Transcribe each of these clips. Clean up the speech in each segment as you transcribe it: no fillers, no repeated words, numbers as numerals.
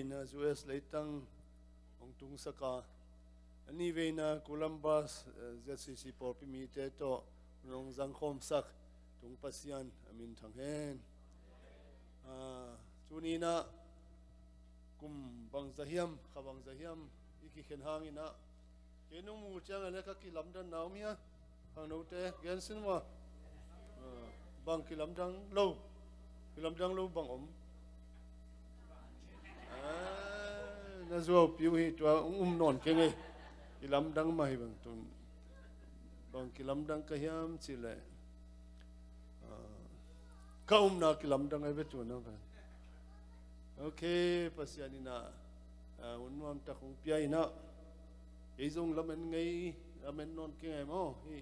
na US leitang ong tung saka ani ve na Columbus ZCC por pi mi te to nong zang khom sak tung pasian amin thang hen chuni na kum bang zahiam khawang zahiam iki khen hangina kenung mu chang ale ka ki lam dan naw mia hang no te gen sin wa bang ki lam dang lo bang om na zo piu hi to non ke ngai ki lam dang mai bang tun bang ki lam dang ka hiam chi le ka na ki lam dang ai be tu na ba okay pasianina unwam ta khong pia ina ei zong lamen ngai lamen non ke ngai mo hi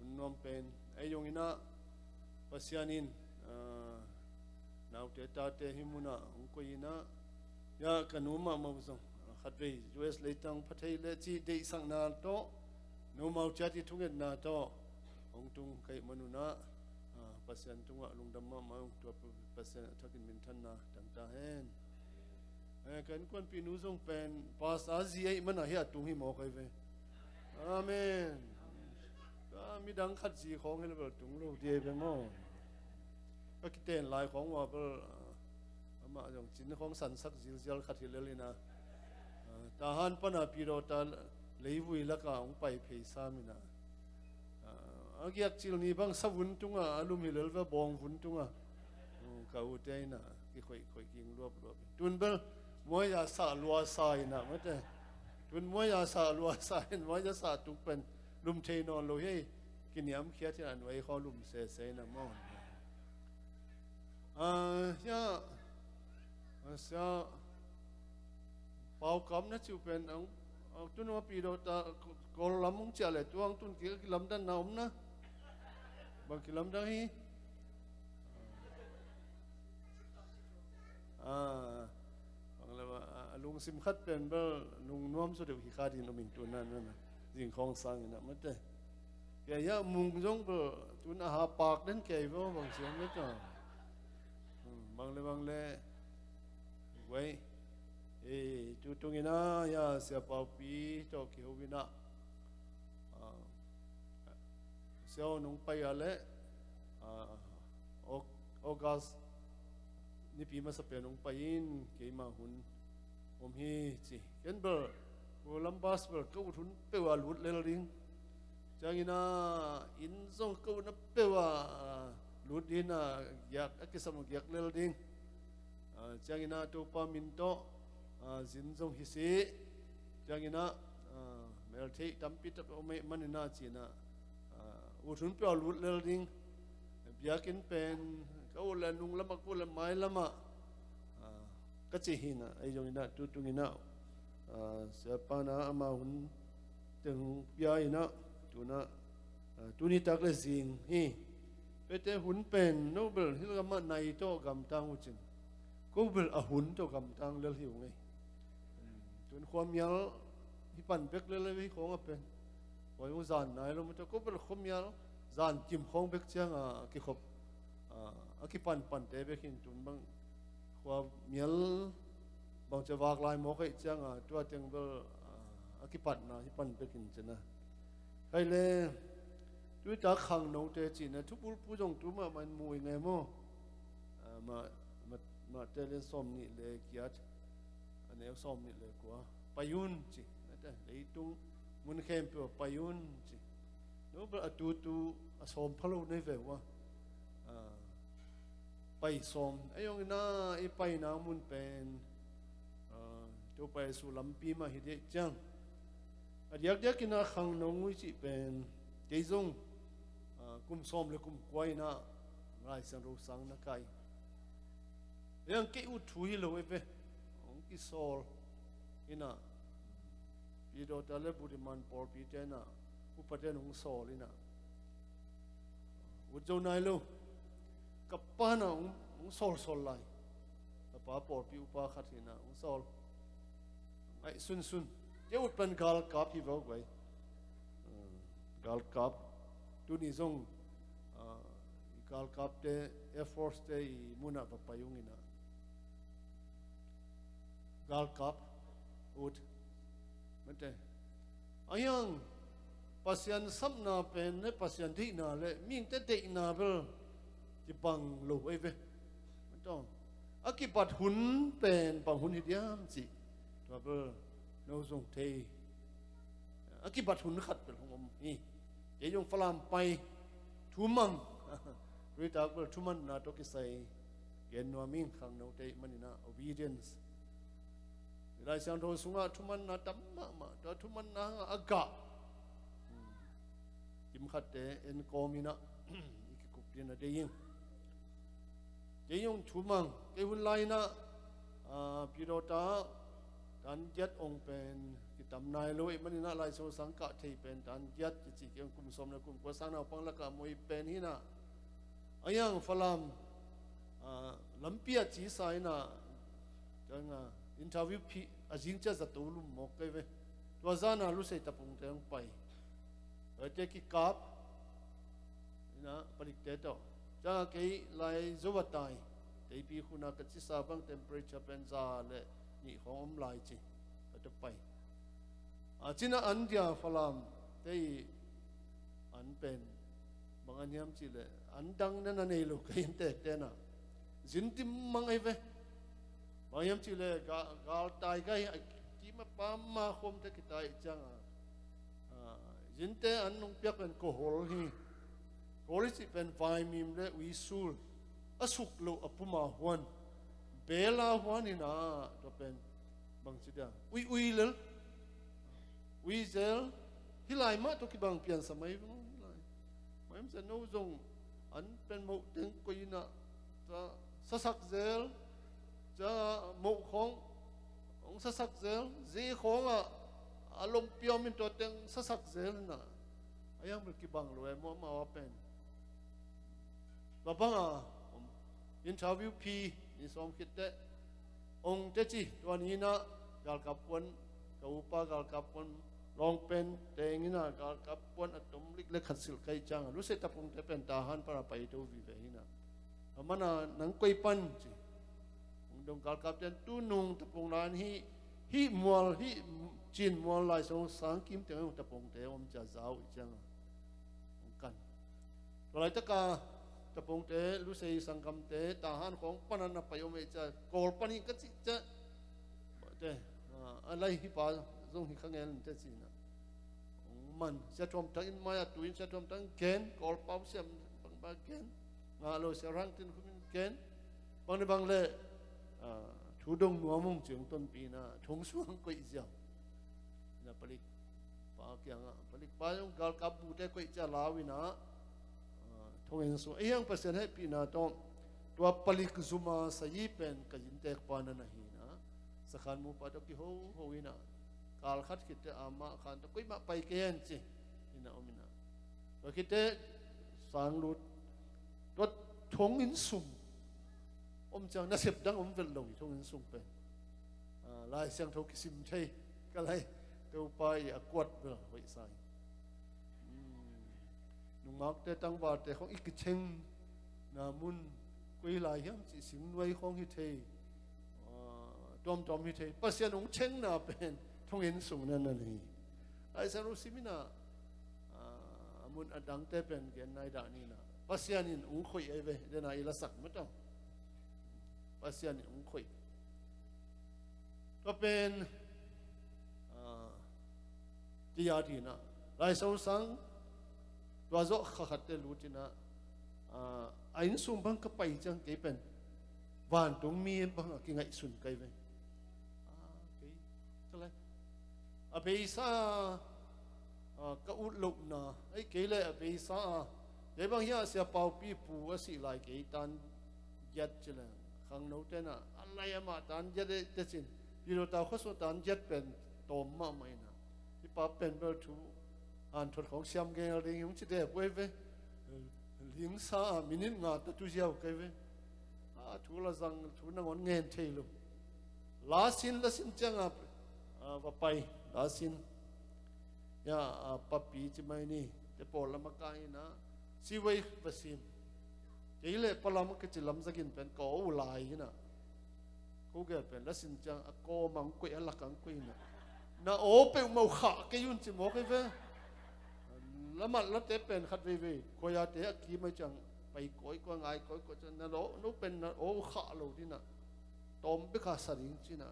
unwam pen ai yong ina pasianin naw te ta te himuna ungko ina ya kanuma ma buzong khatwei US leitang phathei le chi dei sang na to no mau chati thunget na to ong tung kai manuna pasian tunga lungdam ma ma to pasian thakin min than na tang ta hen kan kon pi nu zong pen pas azi ai mana hi atung hi mo kai ve amen ka mi dang khat ji khong hel bel tung lo die be mo ka kiten lai khong wa bel ama jong chin khong san sak zil zil khat hi lelina ta han pana pi ro ta leivui la ka ong pai phei sa mina agyak chil ni bang savun tunga alum hilal va bong vun tunga ka u te na ki khoi king luap tun bel moi ya sa lua sa ina mate tun moi ya sa lua sa in moi ya sa tu pen lum thei non lo he kiniam khia ti an wai kho lum se na mo ya sa pau kam na chu pen ang tun wa pi do ta kol lamung cha le tuang tun ki lam dan na na bang ki lam dang hi lung sim khat pen bel lung nuam so de hi kha din min tu nan na jing khong sang na mate ya ya mung jong bel tun a ha pak den ke bo bang siam me to bang le wei tu tung ina ya sia pau pi to ki ho bina sia nong pai ale August ni pi ma sa pe nong pain ke ma hun om hi chi ken ber Columbus ber ko thun pe wa lut le ring changina in zong ko na pe wa lut dina yak akisam yak le ring changina to pa min to zin zong hi si changina mel thei tampi ta me manina china u thun pe wa lut le ring biakin pen ko la nung lama ko la mai lama ka chi hina ai jong ina tu tung ina sa pa na ama hun teng pia ina tu na tu ni tak le zing hi pete hun pen nobel hil ma nai to gam tang u chin ko bel a hun to gam tang le hiu ngai tun khom yal hi pan bek le hi khong a pen hoi mu zan nai lo mu to ko bel khom yal zan kim khong bek chang ki khop ki pan te be kin tun bang khwa mial bang cha wak lai mo kai chang tu ateng bel ki pan na hi pan be kin chena kai le tu ta khang no te chi na thu pul pu jong tu ma man mui ngai mo ma te le som ni le kiat ane som ni le kwa payun chi na ta le tung mun khem pe payun chi no ba tu asom phalo nei ve wa pai som ayong na ipai na mun pen to pai su lampi ma hi de chang adiak kina khang no ngui chi pen te zong kum som le kum kwai na ngai sang ro sang na kai yang ke u thui lo ve ong ki sol ina pi do ta le bu di man por pi te na u pa te nong sol ina u zo nai lo kapana ung sol lai pa por pi upa khathina ung sol ai sun te ut pan gal kap hi vo gwai gal kap tu ni zong gal kap te air force te muna pa payung ina gal kap ut mate ayang pasien samna pen ne pasien di na le ming te de na bel ki bang lo ai ve tong akipat hun pen bang hun hidiam chi to bel no zong te akipat hun khat bel hom ni ye yong falam pai thuman rita bel thuman na to ki sai gen no ming khang no te manina obedience lai sang tho sunga thuman na tam ma to thuman na aga kim khat te en komina iki kup din na de yong thumang ke hun lai na pirota dan jet ong pen ki tam nai loi manina lai so sang ka thei pen dan jet chi ki kum som na kum ko sang na pang la ka moi pen hi na ayang falam lampia chi sai na janga interview pi ajing cha za to lu mo kai ve to zana lu sei tapung teng pai te ki kap na parik te to cha ke lai zowatai te pi khuna ka chi sa bang temperature pen za le ni hom lai chi ta pai china andia falam te an pen banganyam chi le andang na na nei lo kai te te na zin tim mangai ve banganyam chi le gal tai kai ki ma pa ma khom te ki tai chang zin te an nong piak pen ko hol hi hol chi pen vai mim le wi sul asuk lo apuma huan bela huan ina to pen bang chi da ui le ui zel hilai ma to ki bang pian samai hilai mai se no zong an pen mo teng ko ina ta sasak zel cha mo khong ong sasak zel ze khong alom piom min to teng sasak zel na ayang ber ki bang lo mo ma wa pen ba bang interview pi ni som kit te ong te chi to ni na gal kap pon ka upa gal kap pon long pen te ngina gal kap pon atom lik le khasil kai chang lu se tapung te pen ta han para pai to vi ve hina amana nang koi pan chi ong dong gal kap ten tu nung tapung lan hi mual hi chin mual lai so sang kim te ong tapung te om cha zau chang ong kan to lai ta ka tapong te lu sei sangkam te tahan khong panan na payo me cha kol pani ka chi cha te alai hi pa zong hi khangel te chi na man cha thom tang in maya tuin cha thom tang ken kol pau sem bang ba ken nga lo se rang tin khum ken bang le thu dong nuamong chung ton pi na thong suang ko i ja na palik pa kyang palik pa yung gal kap bu te ko i cha lawina thong en so ayang pasen hai pi na to palik zuma sai pen ka jin tek pa na hi na sakhan mu pa to ki ho ina kal khat kit ama khan to koi ma pai ken chi ina omina to kite sang lut to thong in sum om chang na sep dang om vel lo thong in sum pen lai sang tho ki sim thei ka lai to pa ya kwat vel hoi sai nung mak te tang ba te khong ik cheng na mun koi lai hiam chi sim noi khong hi thei tom hi thei pasien ong cheng na pen thong in sung na na ni ai sa ro simina mun adang te pen gen nai da ni na pasien in ong khoi ai ve de na ila sak ma to pasien in ong khoi to pen ti ya di na lai so sang tua zo khat te lutina ain sum bang ka pai chang ke pen van tung mi bang ki ngai sun kai ve ke tala a be sa ka u lu na ai ke le a be sa ke bang ya sia pau pi pu a si lai ke tan yat chila khang no te na alai ma tan yat te chin pi ro ta kho so tan yat pen tom ma mai na ti pa pen ber thu an thot khong siam ge ring yung chi de pwe ve ling sa minute nga ta tu jiao kai ve thu la zang thu na ngon ngen thei lu la sin chang va pai la sin ya papi chi mai ni te pol la ma kai na si wei vasim ke le palam ke chi lam zakin pen ko u lai na กูเกิดเป็นแล้วสินจังโกมังกุยอลักกังกุยนะโอเปวมาขาเกยุนจิโมกเว้แล้วมันแล้วเตเป็นขัดเว่กวยาเตะกีไม่จังไปก้อยก็ง่ายก้อยก็จะนั่นโอ้นู้เป็นโอ้ขาโลที่น่ะตอมไปขาสริงที่น่ะ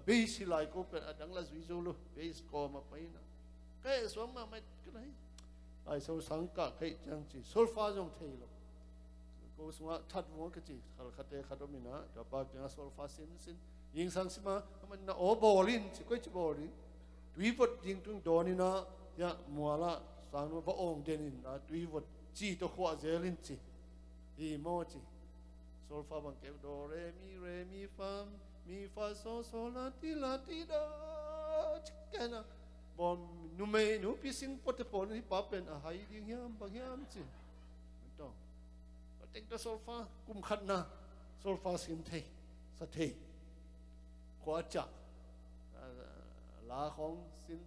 เบสิไลก็เป็นดังละวิจูลูเบสก็มาไปน่ะแค่สวมมาไม่ก็ได้ไอ้โซสังกัดให้จังจีโซลฟาจงเทลก็สมว่าทัดวัวก็จีขัดเตะขัดมินะแต่ปากยังโซลฟาสินยิงสังสิมามันน่ะโอ้บอลินสิก้อยจีบอลินดุยบดยิงตรงโดนี่นะยะมัวละสางว่าพระองค์เดนินนะดุยบดจีตัวขวาเจลินจีอีโมจีโซลฟาบังเก็บโดเรมีฟามีฟาโซโซลาติโดชิคกันนะบอมนูเมนูพิสิงปตปนที่ป้าเป็นอาหารยิ่งยามบางยามจีไม่ต้องก็เต็งตัวโซลฟากุมขัดนะโซลฟาสินเทสเทขวาจักลาของสิน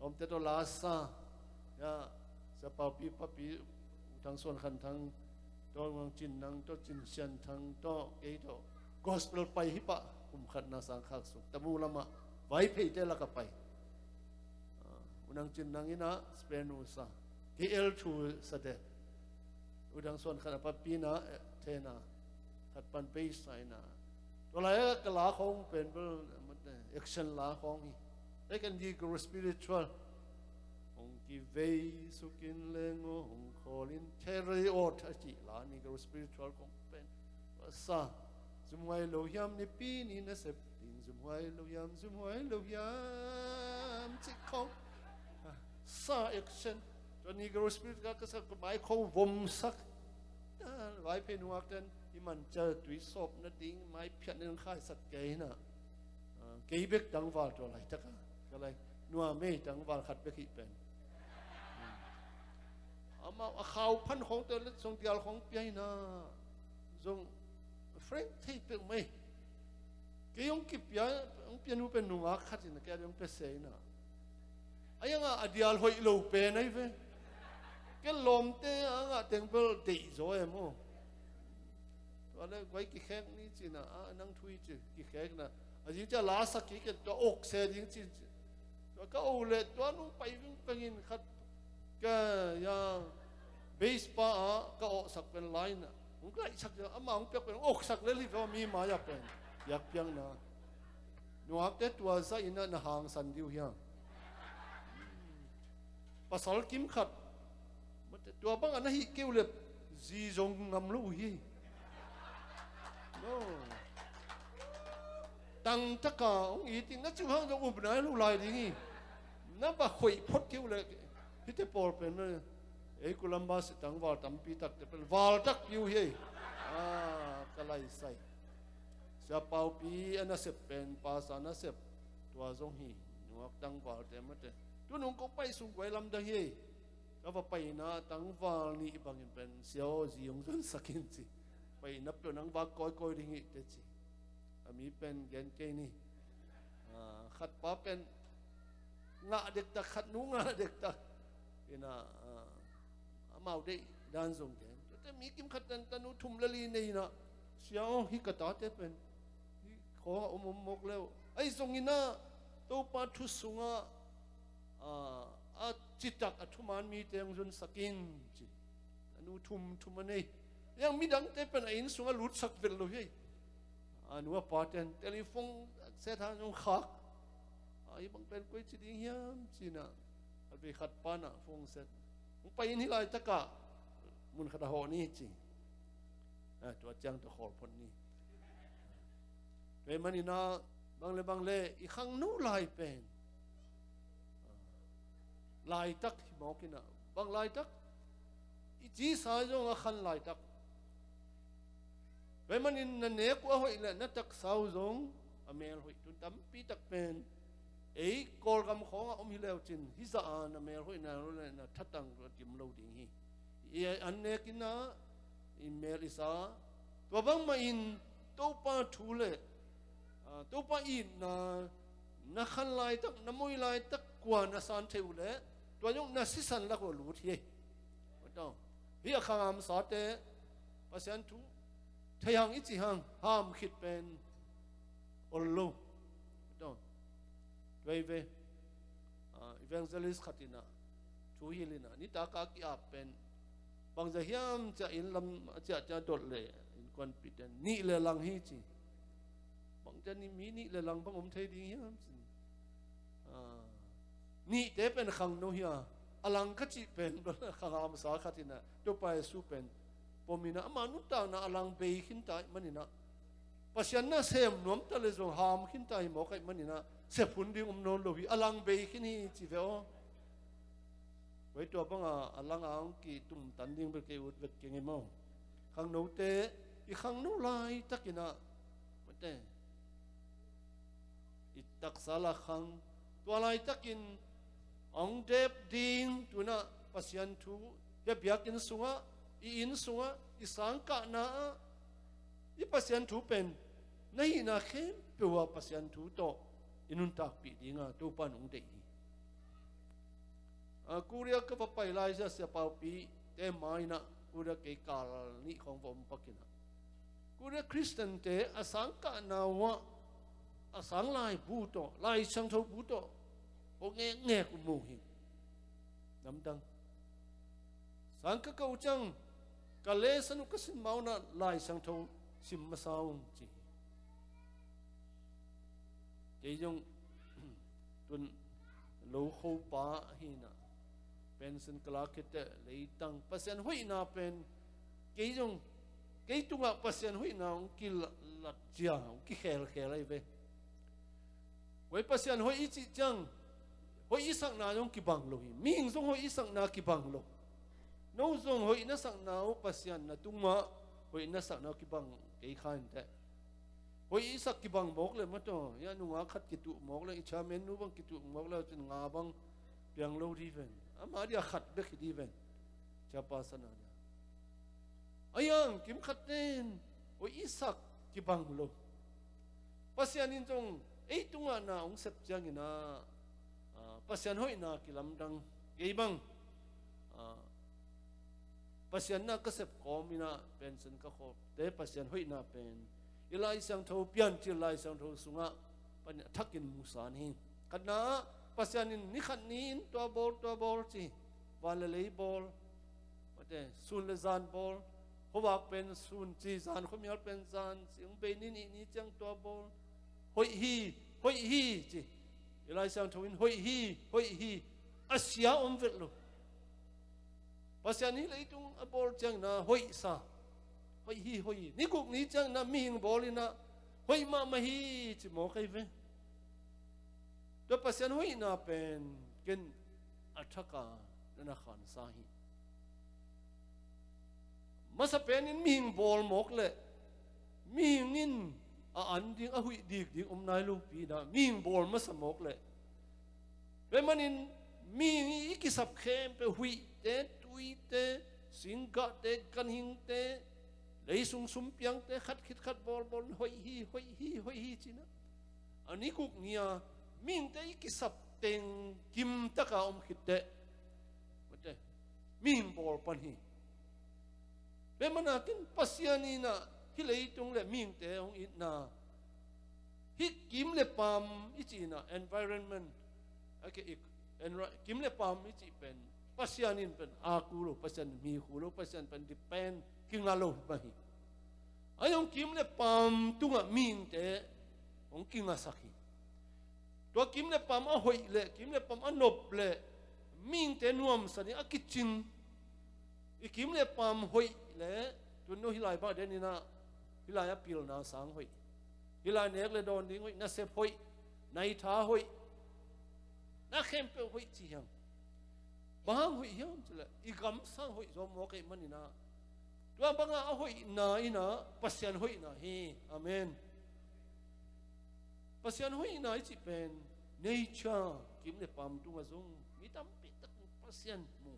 อมเตตัวลาซาเนี่ยสปาปีปปีทางส่วนขันทางตัวเมืองจินนังตัวจินเชียนทางตัวเกตัวกอสเปลไปฮิปะกุมขัดนาสังขารสุตมูลมะไว้เพย์เตละกับไปอุนังจินนังอินะสเปนูซาเกเอลทูสเดอุดังส่วนขันปปีนะเทนะขัดปันเปย์ไซนะตัวอะไรก็ลาของเป็นมันแอคชั่นลาของนี่ได้กันดีกับ spiritual องกีเวสุกินเลงองคอลินเทเรโอทัจิลานี่กับ spiritual ของเป็นภาษาซุมไว้โลยามนี่ปีนี่นะเสพติงซุมไว้โลยามจิตของซา action ตัวนี้กับ spiritual ก็สักหมายของวมสักไว้เป็นวักนั้นที่มันเจอตุยศพนั่นดิ้งไม้เพี้ยนนึงค่ายสักเกยน่ะเกยเบกดังวาตัวอะไรจักก็เลยนัวไม่ดังวาขัดเบกิเป็นเอามาข่าวพันของตัวเล็กทรงเดียวของเปียน่ะทรงเฟรนด์ที่เป็นไม่เกยองกิเปียนูเป็นนัวขัดนี่นะแกยองเป็นเสน่ะไอ้ยังอ่ะเดียลหอยโลเป็นไอ้เว้แกลมเตะอ่ะเต็งเปลตีโซ่เอ็มโอตัวนั้นไว้กี่แข้งนี่จีน่ะนั่งทุยจีกี่แข้งน่ะจริงจะลาสักกี่กันตัวอกเสียจริงๆตัวก็เอาเลยตัวนู้นไปวิ่งไปยินขัดก็ยังเบสป้าก็ออกสักเป็นไลน์น่ะผมก็ไอ้สักจะอามาผมเปียกเป็นอกสักเลยที่ว่ามีมาอยากเป็นอยากเพียงนะหนูอักเดตัวซะอินน่ะห่างสันดิวเฮียภาษาคิมขัดตัวบางอันนั้นฮิเกี่ยวเลยจีจงงำลูกฮีตั้งตะกาองอีติงนั่นจู่ห้างจะอุบไหนลูกลายดิ้งนั่นบ่คุยพดเกี่ยวเลยพิธีปอลเป็นเลยกุลัมบาสตั้งวาลตั้มปีตักเป็นวาลตักอยู่ฮีก็ไล่ใส่เสียเป่าปีอันนั้นเสพเป็นภาษานั้นเสพตัวจงฮีหนูตั้งวาลแต่ไม่ได้ตัวนุ่งก็ไปสุ่งไว้ลำดังฮีก็ว่าไปนะตั้งวาลนี่บางอย่างเป็นเสียวจียงจนสักินจีไปนับตัวนังวาก้อยดิ้งฮีเด็ดจีมีเป็นเกณฑ์เกนี่ขัดป้าเป็นงาเด็กตะขัดนู้งาเด็กตะเป็นเมาได้ด้านส่งแกนแต่มีกิมขัดตันนู้ทุ่มละลีนี่นะเสียวฮิกตาเตเป็นขออมมกแล้วไอ้ส่งนี่นะตัวปาทุสุงจิตจักอัตุมานมีเตียงจนสกินจิตันนู้ทุ่มมันนี่ยังมีดังเตเป็นไอ้สุงหลุดสักเวลเลยนัวปาร์ตนเทลิฟงเซธานงขักไอ้บางเป็นกุยจีดีเฮียมจีน่ะอันไปขัดปานะฟงเซตมึงไปนี่ไรตะกะมุนขัดหอนี่จีตัวจังตัวขอพนนี่เป็นมันนี่นะบางเล่อีข้างนู้นลายเป็นลายตักที่บอกกินนะบางลายตักอีจีสายจงขันลายตักเป็นมันนั่นเองว่าหอยเลยนัดตักสาวจงอเมริกาจุนตั้มปีตักเป็นกอลกำของอมิเลวจินฮิซาอันอเมริกานั่นเลยนะทัดตังรถจิมโลดิ้งฮีอันเนกินะอินเมริซาตัวบางมาอินตัวป้าทูเลตัวป้าอินนะขันลายตักน้ำมวยลายตักกว่านะสันเทวเลตัวยงนะสิสันละก็รู้ที่ไม่ต้องเฮียข้ามสาเตภาษาทูทยังอิจิหังห้ามคิดเป็น ollo to ve evangelist khatina chu hilina ni ta ka ki apen bang za hiam cha in lam cha dot le in kon piten ni le lang hi chi bang cha ni mi ni le lang bang thei ding hiam ni te pen khang no hia alang ka chi pen khangam sa khatina to pa su pen pomina amanu ta na alang be khin tai manina pasian na sem nom ta le zong ham khin tai mo kai manina se phun ding non lo hi alang be khin hi chi veo vớiตัวบังalang ang ki tum tan ding ber ke ut vet ke ngemo khang no te I khang no lai takina mate I tak sala khang tua lai takin ong dep ding tuna pasian thu ya biakin sunga I in sunga I sangka na I pasian thu pen nei na khem pewa pasian thu to inun tak pi dinga to pan ong dei Kuria ka papailai sa sa paupi te mai na kuria ke kal ni khong vom pakina kuria Christian te asang ka na wa asang lai bu to lai sang tho bu to o nge ku mu hi nam dang sang ka kau chang ka le sanu ka sin mau na lai sang tho sim ma saung chi ke jong tun lo kho pa hi na pension kalakite leitang pasien hui na pen keijong keitunga pasien hui na ki lat chia ki khel ai ve wei pasien hui I chi chang hui isak na jong ki bang lo hi ming jong hui isak na ki bang lo no jong hui na sak na pasien na tungma hui na sak na ki bang kei khan te hui isak ki bang mok le ma to ya nu nga khat ki tu mok le cha men nu bang ki tu mok le chin nga bang piang lo ri ven ama dia khat be ki diven cha pa sana dia ayang kim khat nen o isak ki bang lo pasian in jong ei tunga na ong sep chang ina pasian hoi na ki lam dang ei bang pasian na ka sep komina pension ka kho te pasian hoi na pen ilai sang tho pian ti lai sang tho sunga pan thakin musan hi kana pasianin ni khat nin to bol chi wala lei bol mate sun le zan bol howak pen sun chi zan khomial pen zan sing be ni chang to bol hoi hi chi ilai sang thoin hoi hi asia vet lo pasian ni lei tung a bol chang na hoi sa hoi hi ni kuk ni chang na ming bolina hoi ma hi chi mo kai ve to pasian hui na pen ken athaka na khan sahi masa pen in ming bol mok le ming in a an ding a hui dik ding nai lu pi da ming bol masa mok le pe manin ming I ki sap khem pe hui te tui te singka te kan hing te lei sung sum piang te khat bol hoi hi china ani kuk nia ming te ki sap teng kim taka khitte mate ming bol pan hi be manakin pasiani na hi leitung le ming te ong it na hi kim le pam ichina environment ake kim le pam ichi pen pasianin pen akulo pasian mi khulo pasian pen depend kingalo ba hi ayong kim le pam tunga ming te ong kinga sakhi to kim le pam a hoi le kim le pam a nop le ming te nuam sani a kitching I kim le pam hoi le tu no hilai ba de ni na hilai a pil na sang hoi hilai nek le don ding hoi na se hoi nai tha hoi na khem pe hoi chi yang bang hoi hiam chla I gam sang hoi zo mo kai manina to banga a hoi na ina pasian hoi na hi amen pasian hui na chi pen nature kim le pam tu mazung mi tam pi tak pasian mu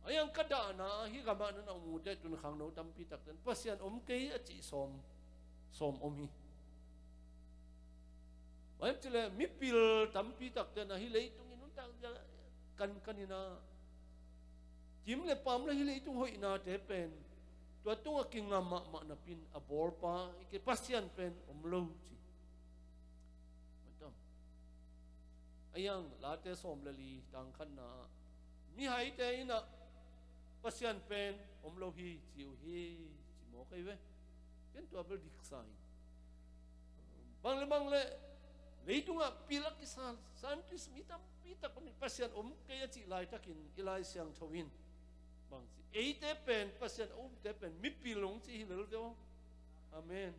ayang kada na hi gama na mu de tun khang no tam pi tak tan pasian ke a chi som hi bai chile mi pil tam pi tak tan hi lei tung inun tak kanina kim le pam la hi lei tung hoi na te pen to tung a kinga ma na pin a bor pa ke pasian pen lo chi ayang late som lali tang khan na mi hai te ina pasian pen lo hi chiu hi chi mo kai ve ken to bel dik sai bang le leitunga pilak kisal santis mitam pita kon pasian kaya chi lai takin ilai siang thawin bang si ei te pen pasian te pen mi pilong chi hilal do amen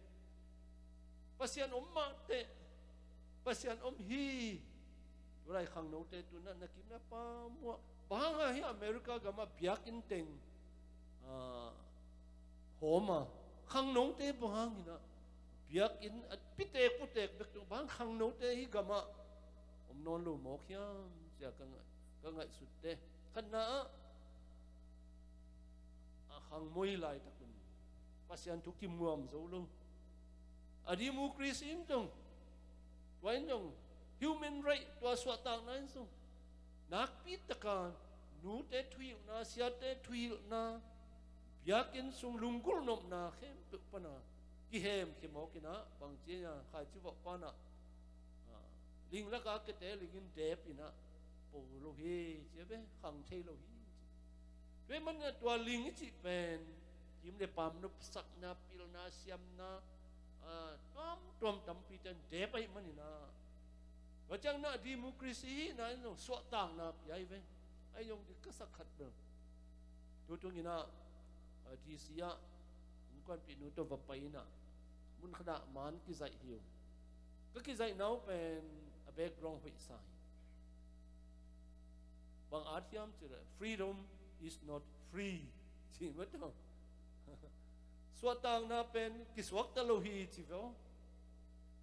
pasian ma te pasian hi rai khang no te tu na nakim na pa mo banga hi America gama biakin teng homa khang no te bang ina biakin at pitek putek bek tu bang khang no te hi gama non lu mo khiam sia ka ngai sut te khana khang moi lai takun pasian tu kim muam zo lu adi mu krisim tong wain tong human right tua swa tang nan sung nak pi takan nu te thuil na sia te thuil na biakin sung lungkul nom na khem pe pana ki hem ki mo ki na bang che ya khai chu ba pa na ling la ka ke te ling de pi na po lo hi che be khang thei lo hi ve man na tua ling chi pen kim le pam no sak na pil na siam na tom tam pi ten de pai man na và chẳng na democracy na no so tang na pai ve ai yong di ka sakhat do tu ngi na di sia kon pi nu to va pai na mun khada man ki zai hiu ka ki zai nau pen a background hui sai bang athiam chu freedom is not free chi ma to so tang na pen ki swak ta lo hi chi vo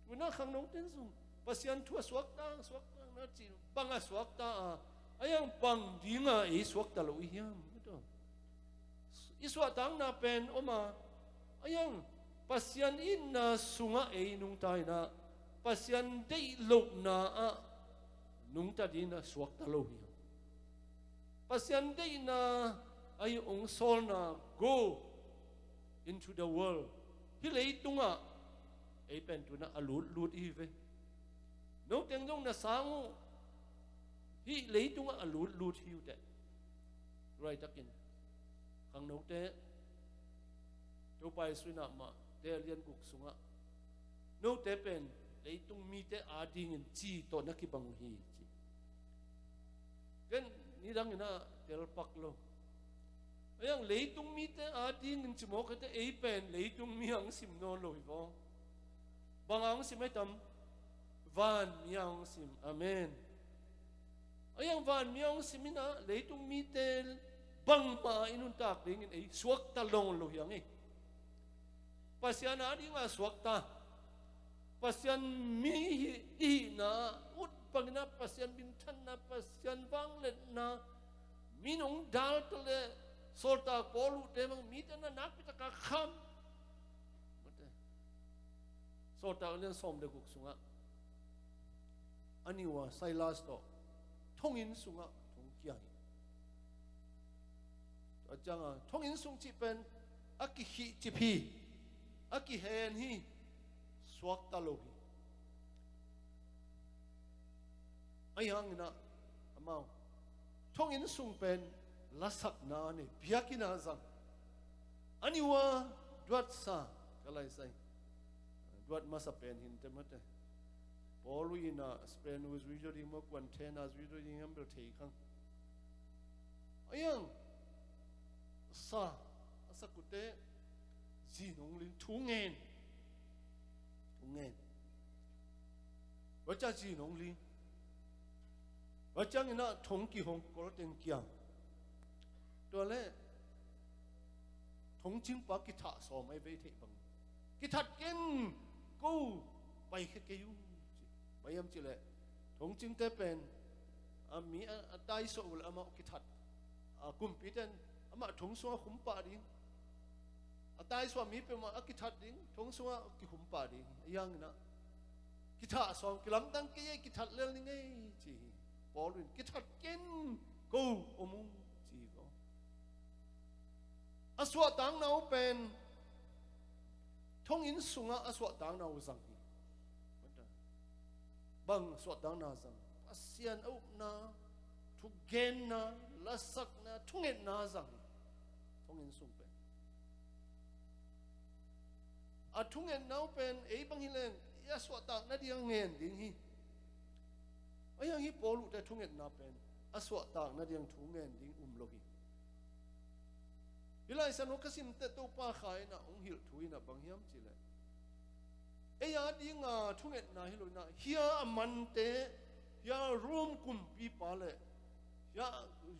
tu na khang nong ten sung pasian thua swak tang na chi bang a swak ta ayang bang dinga e swak ta lo hiam to i swak tang na pen oma ayang pasian in na sunga e nung tai na pasian dei lo na nung ta din na swak ta lo hiam pasian dei na ay ong sol na go into the world hi lei tunga e pen tu na alut i ve no teng dong na sang hi lei tunga alut hiu te rai takin khang no te to pai suina ma te lian kuk sunga no te pen lei tung mi te ading in chi to na ki bang hi chi gen ni dang na tel pak lo ayang lei tung mi te ading in chimo ka te e pen lei tung mi ang sim no lo hi bo bangang sim tam van miang sim amen ayang van miang simina lei tung mi te bang ma inun tak ding in e suak ta long lo yang e pasian adi nga suak ta pasian mi hi na ut pagna pasian bintan na pasian banglet na minong dal tole solta polu temang mita na nakita ka kham solta ulen som de guk sunga aniwa sailas to thongin sunga thong kiai ajanga thongin sung chi pen aki hi chi phi aki hen hi swak ta lo hi ayang na amao thongin sung pen lasak na ne biakina zang aniwa duat sa kalai sai duat masa pen hin temate Paulina Spain was usually more contained as usually humble take ayang sa asakute zinong lin tungen wacha zinong lin wachang ina thongki hong kol teng kya to le thong ching pa ki tha so mai ve the bang ki that ken ko pai khe ke yu bayam chile thong ching te pen ami a tai so ul ama ki that kum piten ama thong so khum pa ding a tai so mi pe ma ki that ding thong so ki khum pa ding yang na ki tha so ki lam tang ke ki that le ni ngai chi polin ki that ken ko omu chi ko aswa tang nau pen thong in sunga aswa tang nau sang hi bang so tang na sang pasian au na thu gen na lasak na thunget na zang thong in sung pen a thunget nau pen ei bang hilen ya swa tak na diang ngen ding hi ayang hi polu te thunget na pen a swa tak na diang thu ngen ding lo hi ilai san okasim te to pa khai na ong hil thui na bang hiam chile eya dinga thunget na hi lo na hia amante ya room kum pi pale ya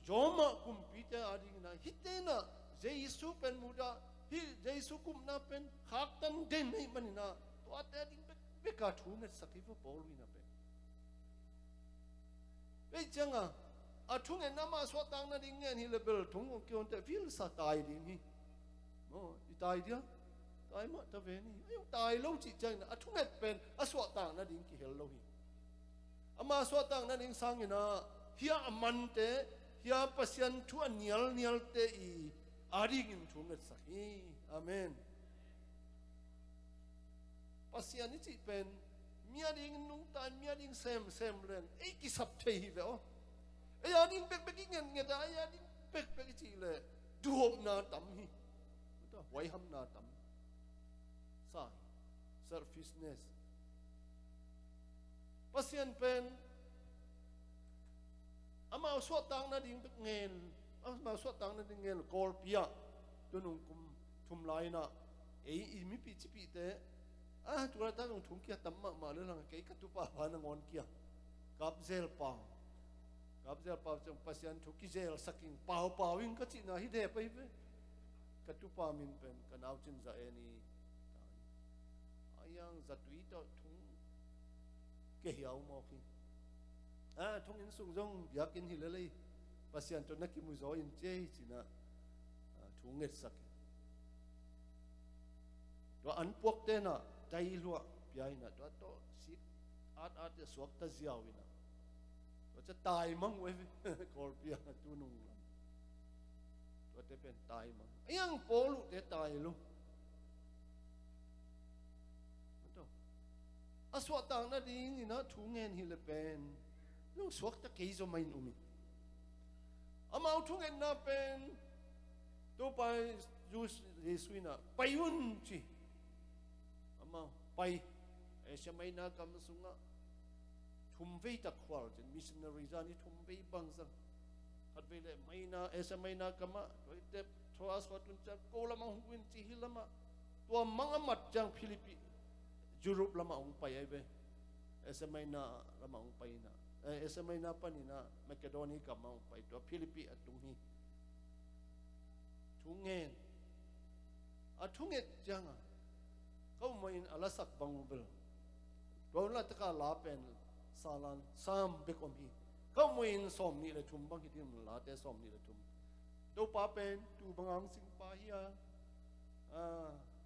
joma kum pi te ading na hitena jesu pen muda hi jesu kum na pen khak tan den nei manina to ate ding be ka thu net sakifa polu na pen ei changa a thung en nama so tang na ding ngen hi level thung ong kyon te feel sa tai ding hi no i tai dia tai ma ta ve ni ayo tai lo chi chang na a thung et pen a so tang na ding ki hel lo hi ama so tang na ding sang ina hia aman te hia pasien thu nial te i aring in thung et sak hi amen pasien ni chi pen mia ding nung tan mia ding sem len ei ki sap the hi ve o ayah ding bek ngen da ayah ding bek chi le duhop na tam hi ta wai ham na tam sa selfishness pasien pen ama so tang na ding bek ngen ama so tang na ding ngen kol pia tunung kum thum lai na ei i mi pi chi pi te tu ra ta nong thum kia tam ma le lang ke ka tu pa na ngon kia kap zel pa gab zel pa chang pasian thu ki zel saking pau in ka chi na hi de pai ve ka tu pa min pen ka nau chin za ani ayang za tui to thung ke hiao mo khi thung in sung jong bia kin hi le le pasian to na ki mu zo in che chi na thu nget sak to an pok te na dai lua bia ina to sit at suak ta ziaw inaจะตายมั้งเว้ยกอลเปียตูนุ่งตัวจะเป็นตายมั้งยังโปลุจะตายลูกมันต้องอาสวะต่างนั่นเองนี่นะทุ่งเงินฮิเลเป็นลูกสวกตะกี้จะไม่นุ่มอามาทุ่งเงินน่ะเป็นตัวไปยูสเยสุน่ะไปยุ่นจีอามาไปเอชไม่น่ากำสุงะทุ่มเวตักขวาจนมิชชันนารีจานี่ทุ่มเวบังซังขัดเวลไม่น่าไม่น่ากำมะโดยเด็บทว่าสวัสดิ์จะโกละมังหุนจีฮิละมะตัวมังมัดจังฟิลิปปิยุโรปละมังไปไอ้เว้ไม่น่าละมังไปนะไม่น่าปนินะแมคโดเนียกำมังไปตัวฟิลิปปิตุงฮีทุ่งเงินทุ่งเงินจังเขาไม่อินอาลาสักบังเบลตัวนั้นตะการลาเป็นสาลันสามเบกอมฮีก็มวยสอมนี่เลยทุ่มบางทีมันลาแต่สอมนี่เลยทุ่มตัวป้าเป็นตูบางอังสิงป้าเฮีย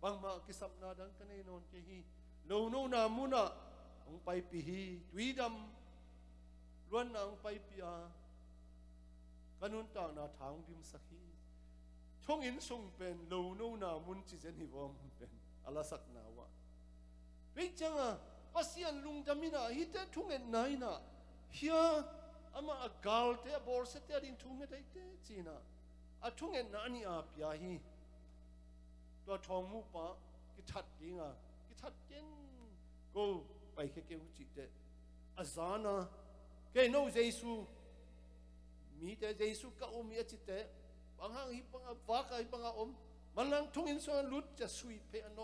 บางมากิสับนาดังกันในนนเกฮีโนนามุนะองไปปีฮีตุยดำล้วนนางไปปีอากันุนต่างนาทางดิมสักฮีช่วงอินทรงเป็นโนนามุนจิเจนิวอมเป็นอาลาสักนาวะเป็นจังปัสยันลุงจามินาฮิตเตทุ่งเงินไหนนะเฮียอามาอักาลเตะบอลเสตดินทุ่งเงินได้เตะจีน่ะทุ่งเงินนั่นนี่อาพิยาฮีตัวทองมุปะกิทัดดิงกิทัดเจนก็ไปแค่เกี่ยวจิตเตะอาจารย์นะแค่โน้เจสุมีแต่เจสุก็อมีจิตเตะบางครั้งฮิปังวากฮิปังอมมันลังทุ่งเงินส่วนลุดจะสวีเพย์โน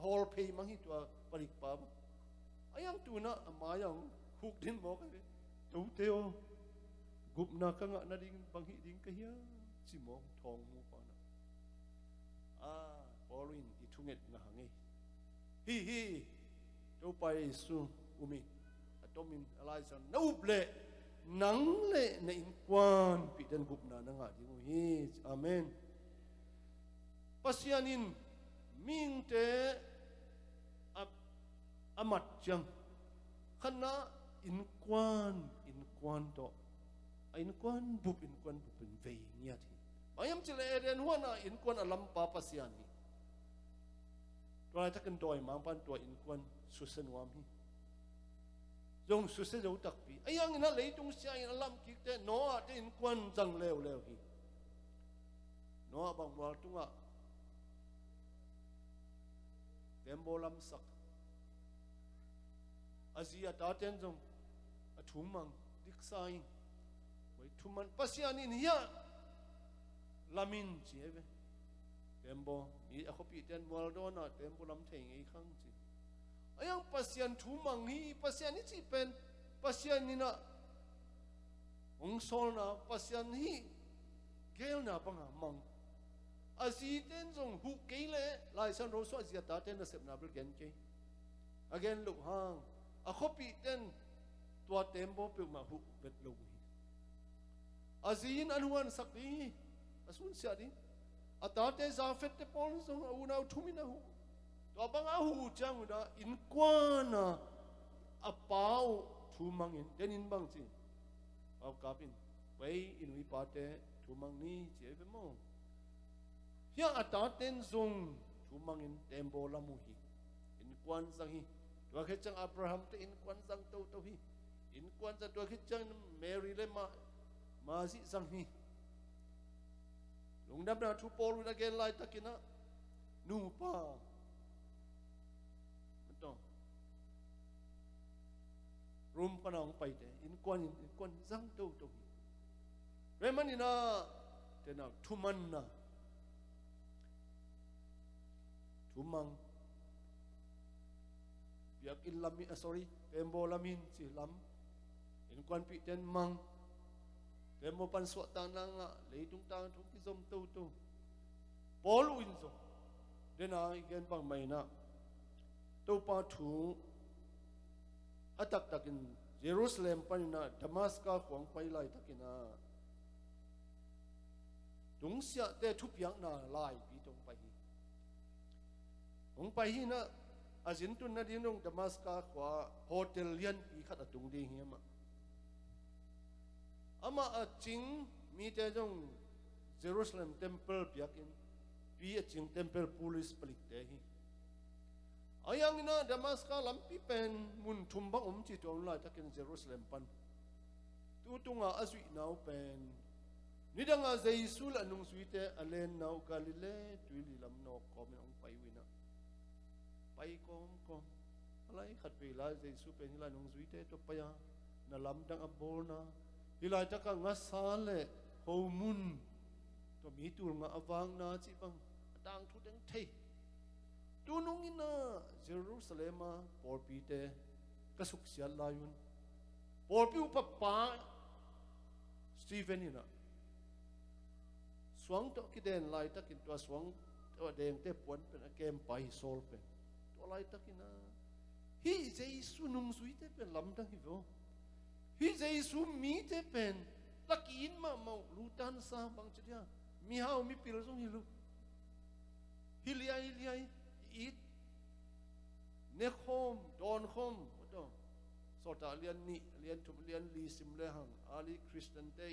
ฮอลเพย์มังฮิตัวปริกปาบayang tuna amayang huk din mo kay tu teo gup na ka nga na ding banghi ding kahiya si mo thong mo pa na following itunget na hangi hi to pa su umi atomin alaisan nauble nang le na inkwan pi den gup na nga ding hi amen pasyanin ming te amat jang khana in kwan to in kwan bup in vei nia thi ayam chile ren huana in kwan alam pa pasian hi toy ta kan toy mang pan to in kwan susan wam hi dùng sự sẽ dấu đặc biệt ấy anh nó lấy tung xe nó làm kịch thế nó trên quan rằng leo leo hi nó bằng vào tung à tembo lam sak Asia ta ten dùng thum mang dik sai với thum man pasian in hiya lamin chi eve tembo ni a copy ten Moldona tembo lam theng ei khang chi ayang pasian thum mang hi pasian ni chi pen pasian ni na ong sol na pasian hi gel na panga mang Asia ten dùng hu ke le lai san ro so Asia ta ten na sep na bel gen ke again look hang a copy ten tua tempo pe ma hu vet lo hi azin anuan sakti asun sia di atate za fet te pon so una thumina hu to bang a hu chang da in kwana a pau thumangin denin bang chi au kapin pai in wi pa te thumang ni che ve mo ya ataten zong thumangin tempo lamu hi in kwan sang hi tua khét chăng Abraham te in quan sang tâu tâu hi in quan sang tua khét chăng Mary le ma si sang hi lung đam na thu Paul with again lai takina nu pa to room pa nang pai te in quan sang tâu tâu hi remanina te na thuman na thumang biak in lami sorry tembo lamin si lam in quan pi ten mang tembo pan so ta na nga leitung ta thum ki zom tu tu polu in zo dena igen bang mai na to pa thu atak takin Jerusalem panina Damascus khwang pai lai takina dung sia te thu piang na lai pi tong pai hi ong pai hi na azin tun na dinong Damascus khwa hotel lian pi khat atung ding hi ama a ching mi te jong Jerusalem temple piakin pi a ching temple police palik te hi ayang na Damascus lampi pen mun thumbang chi ton lai takin Jerusalem pan tu tunga azui nau pen nidanga Jaisul anung suite alen nau Galilee tuili lam no komen ong pai wina pai kom alai khat pe la Jaisu pen hila nung suite to paya na lam dang abol na hilai taka ngasale ho mun to mi tur nga awang na chi bang dang thu deng thei tunung ina Jerusalem por pi te kasuk sia layun por pi upapa Stephen ina swang to kiden lai takin to swang to deng te pon pen kem pai sol pen to lai takina hi Jesu nung sui te pen lam dang hi vo hi Jesu mi te pen lakin ma mau lutan sa bang chadia mi hau mi pil song hi lu hiliai it ne khom don khom to sota lian ni lian thum lian li sim le hang ali Christian te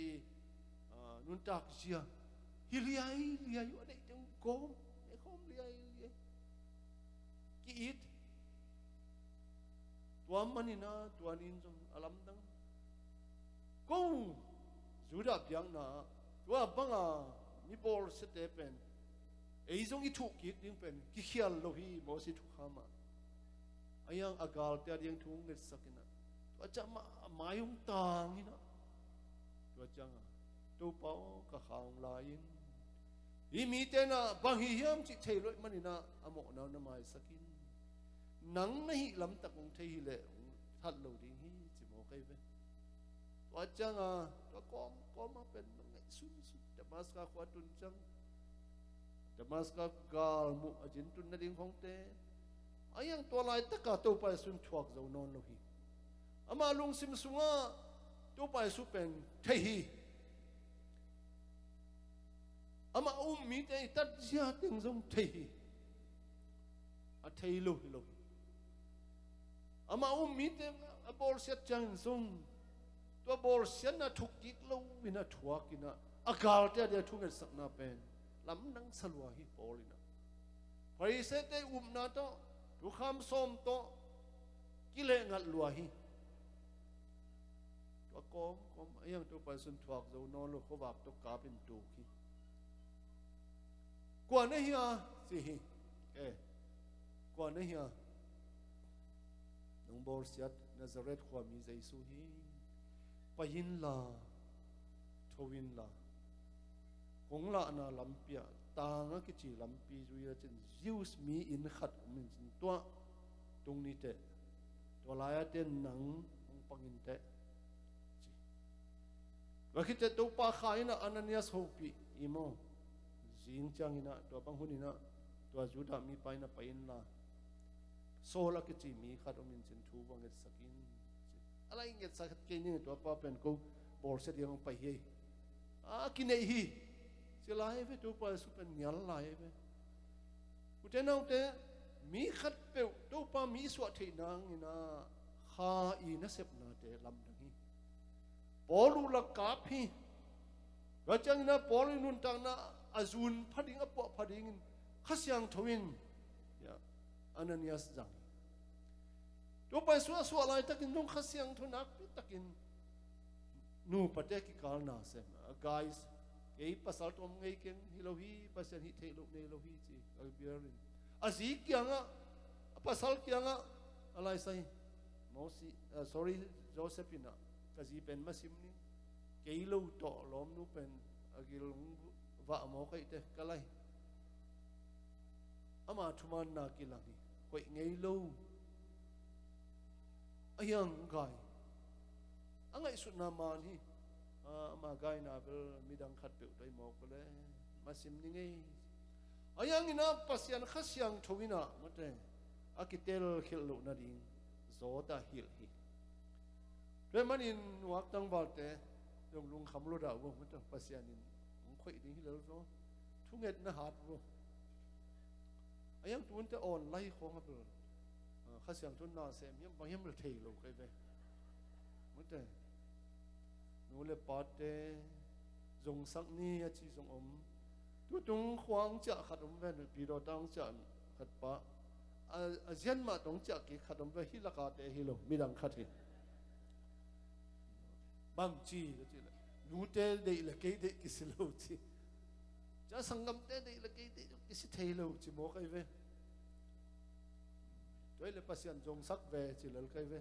nun tak sia hiliai o dei tong kom ne khom liai ki it tuam manina tuanin jong alam dang ko zuda piang na tua banga mi bol sete pen ei zong I thu ki ding pen ki khial lo hi mo si thu khama ayang agal te ding thung nget sakina to chama mayung tang ina to changa to pao ka khang lain hi mi te na bang hi hiam chi thei loi manina amo na na mai sakin nang na hi lam tak ong thei le that lo ding hi chi mo kai ve to changa to kom ma pen ngai sun Damascus khwa tun chang Damascus gal mu ajin tun na ding khong te ayang to lai taka to pa sun thuak zo non lo hi ama lung sim sunga to pa su pen thei hi ama mi te tat sia ting zong thei hi a thei lo hi lo ama mi te a bol set chang zong to bol sian na thuk ki lo wina thuak ina agal te de thung el sak na pen lam nang salwa hi polina phai se te na to tu kham som to kile ngat lua hi kom ayang tu pa sun thuak zo no lo khowak to ka pin tu khi kwa ne hiya si hi kwa ne hiya nong bor siat Nazareth khwa mi Jesu hi payin la thowin la hong la na lampia ta nga ki chi lampi zuya chen Zeus mi in khat min chin tua tung ni te to la ya ten nang ong pangin te chi wa ki te to pa khai na Ananias ho pi imo jing chang ina to pang hunina to juda mi pai na pain la so la ki chi mi khat min chin thu wang et sakin ala inget sa khat ke ni to pa pen ko bor se yang pai hi a ki nei hi se la he to pa su pen nyal la he u te nau te mi khat pe to pa mi so the nang ina kha i na sep na te lam dang hi polu la ka phi ra chang na polu nun tang na azun phading apo phading khasyang thowin ya Ananias jang to pa so lai takin nong khasyang thonak pi takin nu pate ki kal na se guys ei pasal tom ngei ken hilohi pasen hi thelo nei lohi chi albiarin azi kyanga pasal kyanga alai sai mosi sorry Josephina kazi pen masim ni keilo to lom nu pen agilung va mo kai te kalai ama thuman na kilangi koi ngei lo ayang gai angai su na man hi ma gai na bel midang khat pe dai mo ko le masim ni ngei ayang ina pasian khasyang thowina mate akitel khil lo na ding zo ta hil hi re manin wak tang balte dong lung kham lo da wo mate pasian in khoi ding hi lo zo thunget na hat wo ayang tun te on lai khong a bel khasyang thun na sem yam bang yam le thei lo kai ve mate nu le pate zong sak ni a chi zong om tu tung khwang cha khatom ve pi ro tang cha khat pa a zian ma tong cha ki khatom ve hi la ka te hi lo mi dang khat hi bam chi le chi le nu te de le ke de ki si lo chi cha sangam te de le ke de ki si thei lo chi mo kai ve toi le pasian zong sak ve chi lel kai ve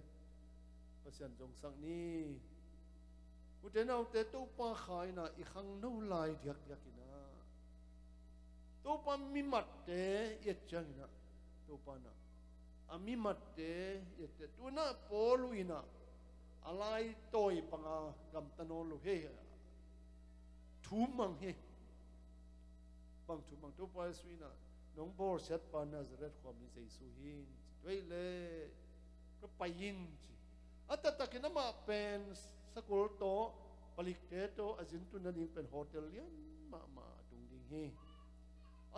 pasian zong sak ni u te nau te to pa khai na I khang no lai diak diak ina to pa mi mat te ye chang ina to pa na a mi mat te ye te tu na polu ina alai toi panga gam tanon lo he thu mang he bang thu mang to pa suina nong bor set pa Nazareth khom ni Jesu hin toi le ko payin chi atatakina ma pen sakul to palik te to azin tu na ding pen hotel lian ma tung ding hi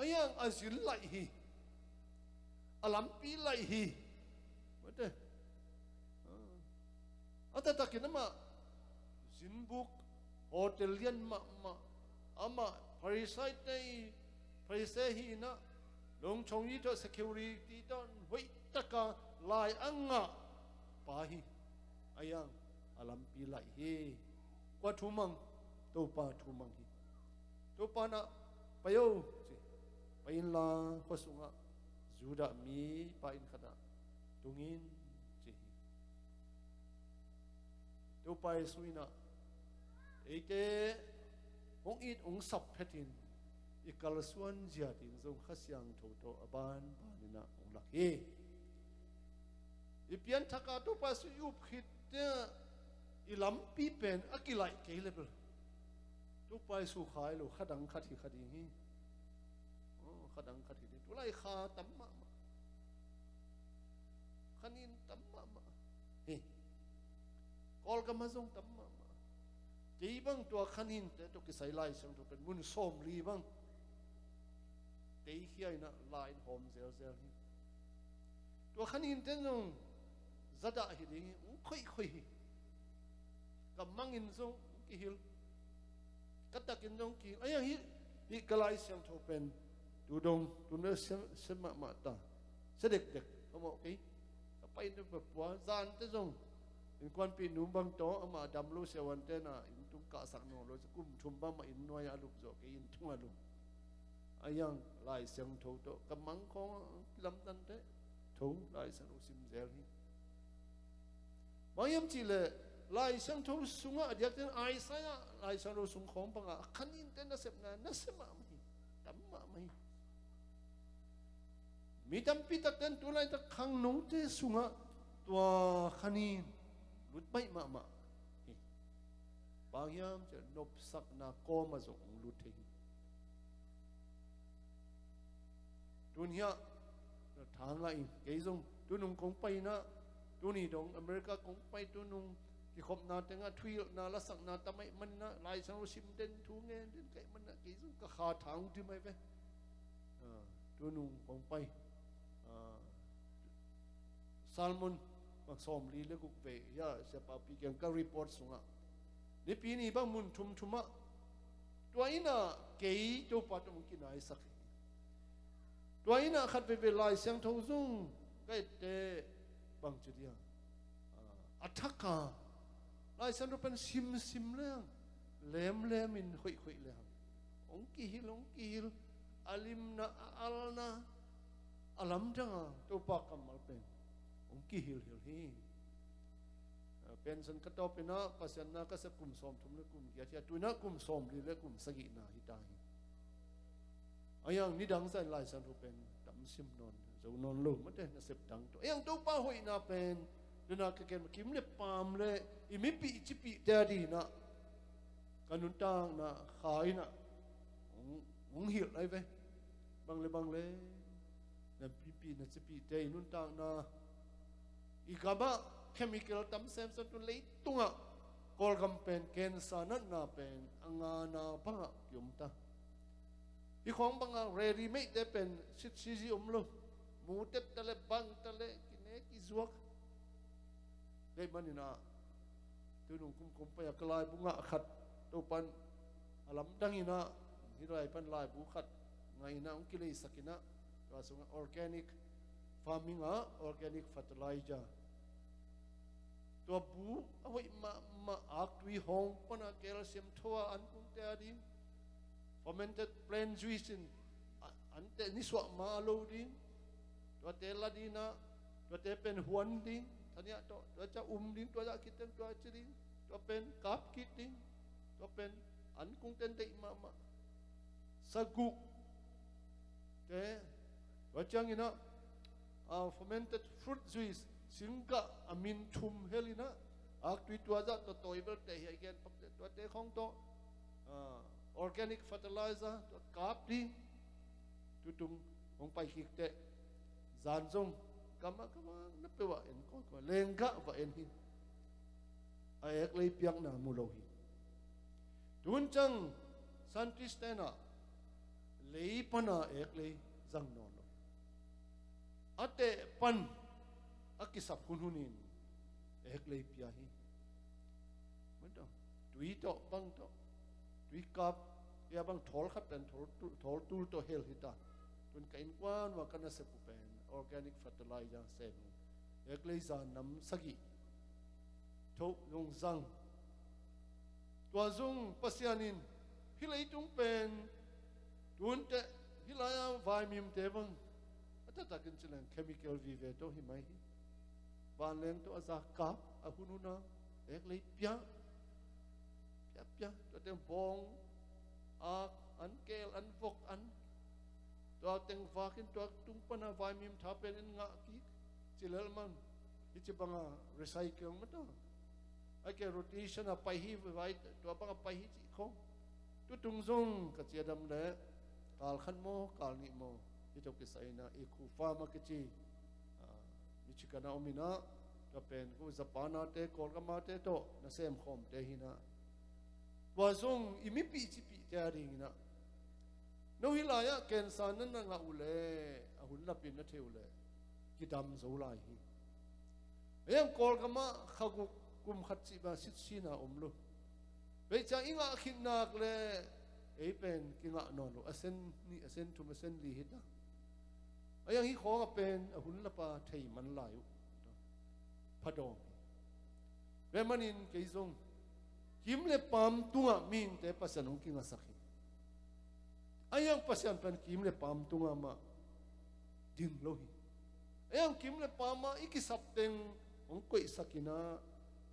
ayang azil lai hi alam pi lai hi mate atatakina ma zinbuk hotel lian ma ama parisai tei parisai hi na long chong yi to security don hoi taka lai anga pa hi ayang alam pi lai hi kwa thumang to pa thumang hi to pa na payo chi pain la khosunga juda mi pa in khada tungin chi to pa suina ete ong it ong sap phetin ikal suan jia tin zong khasyang tho to aban banina ong lak hi ipian thaka to pa su yup khit ilam pi pen akilai ke level to pai su khai lo khadang khathi khadi hi khadang khathi tu lai kha tamma ma khanin tamma ma he kol ka mazong tamma ma ti bang to khanin te to ki sai lai sang to pen mun som li bang te hiai na line home zel zel hi to khanin te nong zada hi ding khoi khoi kam mangin zong ki hil katakin zong ki aya hi kalai siang tho pen tu dong tu ne sem ma ta sedek dek mo ke pai ne pa zan te zong in quan pi num bang to ama dam lu se wan te na in tung ka sak no lo kum thum ba ma in noi aluk zo ke in thung alu ayang lai sang tho to kamang ko lam tan te tho lai sang lu sim zel hi bayam chi le lai sang tho sunga adiak ten ai sa ya lai sang lu sung khom panga khanin ten na sep na sema mai tam ma mai mi tam pi tak ten tu lai tak khang nong te sunga tua khanin lut bai ma ma bagyam che nop sak na ko ma zo lut the dunia thanga in ke zong tu nung kong pai na tu ni dong America kong pai tu nung ki khop na tenga thui na la sak na tamai man na lai sang ro sim den thu nge den kai man na ke zong ka kha thang tu mai ve tu nung kong pai salmon bang som li le guk ve ya se pa pi kyang ka report sunga ni pi ni bang mun thum thuma tua ina kei to pa to ki nai sak tua ina khat ve lai sang tho zung kai te bang chu dia athaka lai sang ro pen sim lem in khoi le ong ki hil alim na alna alam janga to pa kamal pen ong ki hil hi pension ka to pina pasyan na ka sa kum som thum le kum ya tu na kum som li le kum sagi na hi ta hi ayang ni dang sai lai san ru pen tam sim non zo non lu ma te na sep dang to ayang to pa hoi na pen du na ka ken kim le pam le I mi pi chi pi te di na kanun tang na khai na ong hil ai ve bang le na pi na chi pi te nun tang na I kaba chemical tam sem sa tu lei tunga kol kampen ken sa na pen anga na panga yum ta I khong banga ready made de pen sit si umlo mu tep tale bang tale kine ki zuak dei manina tu nung kum pa ya kalai bunga khat to pan alam dangina hirai pan lai bu khat ngai na ong kilei sakina to sunga organic farming organic fertilizer to bu awai ma aktui hong pana calcium thoa an kum te adi fermented plant juice in ante ni swa ma lo din to te la dina to te pen huan din thania to cha din to ja kiten to chi to pen kap kit din to pen an kung ten te ma sagu te wa chang ina fermented fruit juice singka amin thum helina aktui to ja to toiber te hi again to te khong to organic fertilizer to kap din tu tung hong pai hik te zan zong kama na pewa en ko lenga va en hi aek lei piang na mu lo hi tun chang scientist na lei pana ek lei zang no lo ate pan akisap hunin ek lei pia hi mento tui to bang to tui kap ya bang thol khat pen thol tul to hel hita tun kain kwan wa kana se pu pen organic fertilizer sen ek lei za nam sagi tho yong zang tua zung pasianin hilai tung pen tun te hilaya vai mim te bang ata takin chilang chemical vive to hi mai hi van leng to aza kap a hununa ek lei pia to tem bong an kel an vok an to teng vakin to tung pana vai mim thapen en nga ki chilal man ichi banga recycle ma to ake rotation a pai hi vai to banga pai hi chi khong tu tung zong ka chiadam le kal khan mo kal ni mo I to ki sai na e khu farma ki chi michikana omina to pen ku zapana te kolgama te to na sem khom te hina wa zong imi pi chi pi te ring na no hilaya ken san na nga ule a hun la pin na the ule ki dam zo lai hi em kolgama khagu kum khat chi ba sit sina omlu be cha inga khinnak le e pen ki nga no lo asen thum asen li hita ayang hi khong a pen a hun la pa thei man lai phadong Bemanin keizong kim le pam tunga ming te pasanong kinga sakhi ayang pasan pan kim le pam tunga ma ding lohi ayang kim le pama ikisap teng ong koi sakina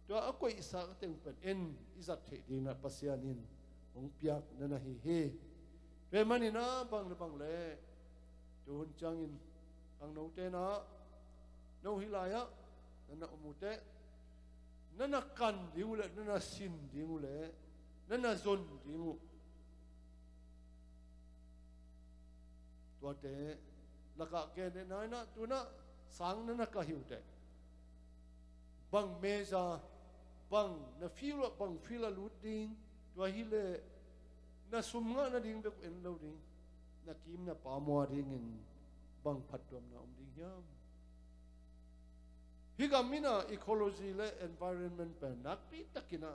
to a koi isa teng pen en izat the ding na pasianin ong piak na na he bemanin na bang le tuhun changin ang no te na no hilaya na umute nana kan dingu le nana sin dingu le nana zon dingu tuate laka ke ne na tuna sang nana ka hiute bang meza bang na fila bang fila luting tua hile na sumnga na ding be en lo ding na kim na pamwa ding in bang phatom na ding yam higamina ecology le environment pe nakpi takina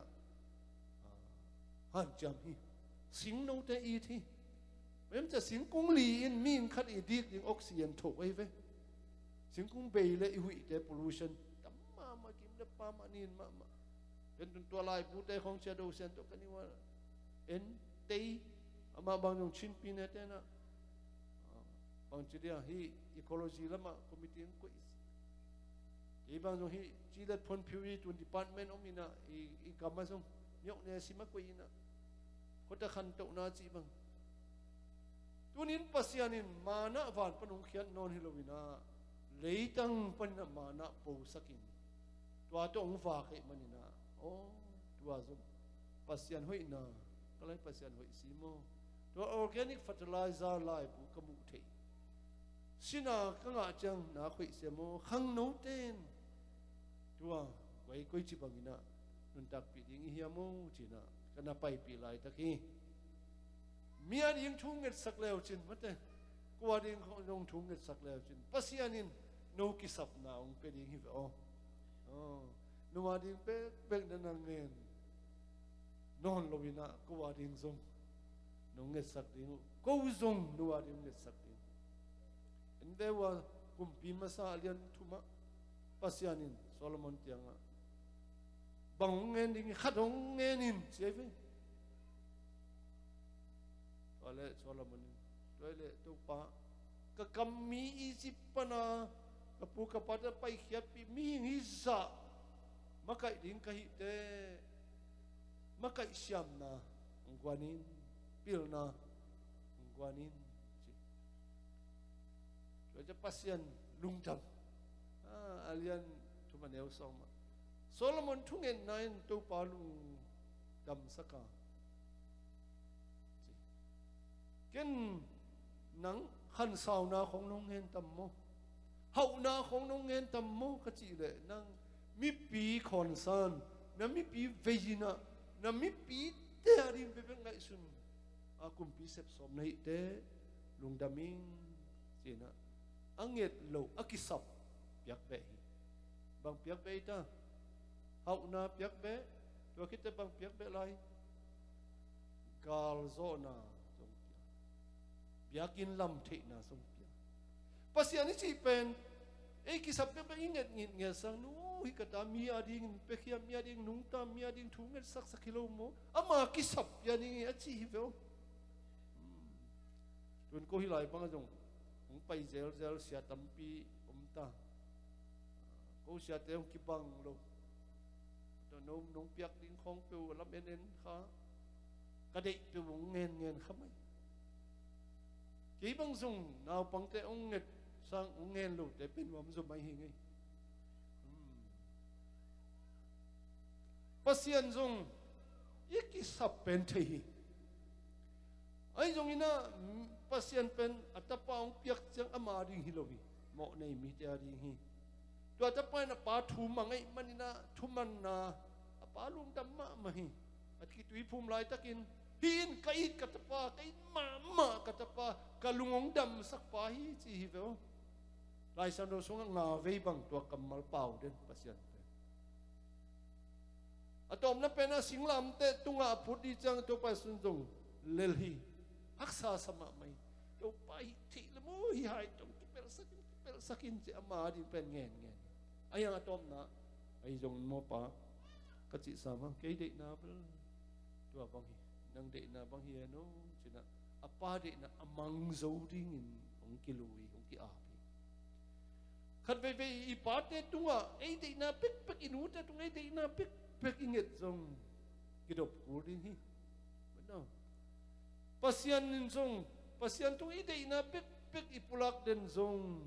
han jam hi sing no te i thi mem cha sing kung li in min khat i dik ding oxygen thok ai ve sing kung be le i hui te pollution tamma ma kim le pa ma nin ma pen tun to lai pu te khong shadow sen to kaniwa en te ama bang yong chin pin te na bang chi dia hi ecology lama committee ko ibang so hi chilat phon phui to department omina I kamasong nyok ne sima ko ina kota khan to na chi bang tunin pasianin mana van panung khian non hilowina leitang panna mana po sakin tua to ong fa ke manina tua zo pasian hoina kalai pasian hoi simo to organic fertilizer lai bu kamu the sina kanga chang na khoi semo khang no ten tua wai koi chi bangina nun tak pi ding hiamo china kana pai pi lai taki mia ding thung nget sak leo chin mate kwa ding long thung nget sak leo chin pasianin no ki sap na ong pe ding hi no wa ding pe na ngen non lovina kwa ding zong no nget sak ding ko zong no wa ding nget sak ding and there was kumpi masa alian thuma pasianin Solomon tianga bangen ding khadong ngenin cheve ole Solomon toile to pa ka kammi isipana kapu kapada pai khiat pi mi hisa makai ding kahi te makai siam na ngwanin pilna ngwanin Raja pasian lungtam alian tumaneu soma Solomon tungen nain to palu dam saka ken nang khan sau na khong nong hen tam mo hau na khong nong hen tam mo ka chi le nang mi pi concern na mi pi vejina na mi pi te arim be ngai sun akum pi sep som nei te lungdaming sina anget lo akisap piak be bang piak be ta hau na piak be to kita bang piak be lai gal zona song pia biakin lam the na song pia pasian ni chi pen kisap be inget ngit sang nu hi kata mi ading pe khia mi ading nung ta mi ading thu nget sak sak kilo mo ama kisap ya ni achi hi ve tun ko hi lai bang jong pai zel sia tampi umta ko sia te ki bang lo to nong piak ding khong pe lam en kha ka dei pe wong ngen khamai ki bang sung naw pang te ong nget sang ong ngen lo te pin wam zo mai hi ngai pasian zong iki sap pen thei ai zong ina pasian pen atapa ong piak chang ama ding hilowi mo nei mi te ding hi to atapa na pa thu mangai manina thuman na apa lung damma mahi atki tui phum lai takin hin kai katapa kai mama katapa kalungong dam sak pa hi chi hi ve lai san ro song nga ve bang to kamal pau den pasian atom na pena singlam te tunga phudi chang to pa sun jong lelhi aksa sama mai to pai thi le mo hi hai tong pel sakin che ama di pen ngen ayang atom na ai jong mo pa kacik sama kay dek na bel tua bang hi nang dek na bang hi no cina apa dek na amang zo dingin ong kilui ong ki api khat ve ipate tunga ei dek na pek inu ta tunga dek na pek inget zong kidop ku ding hi benar pasian nin zong pasian tunga dek na pek ipulak den zong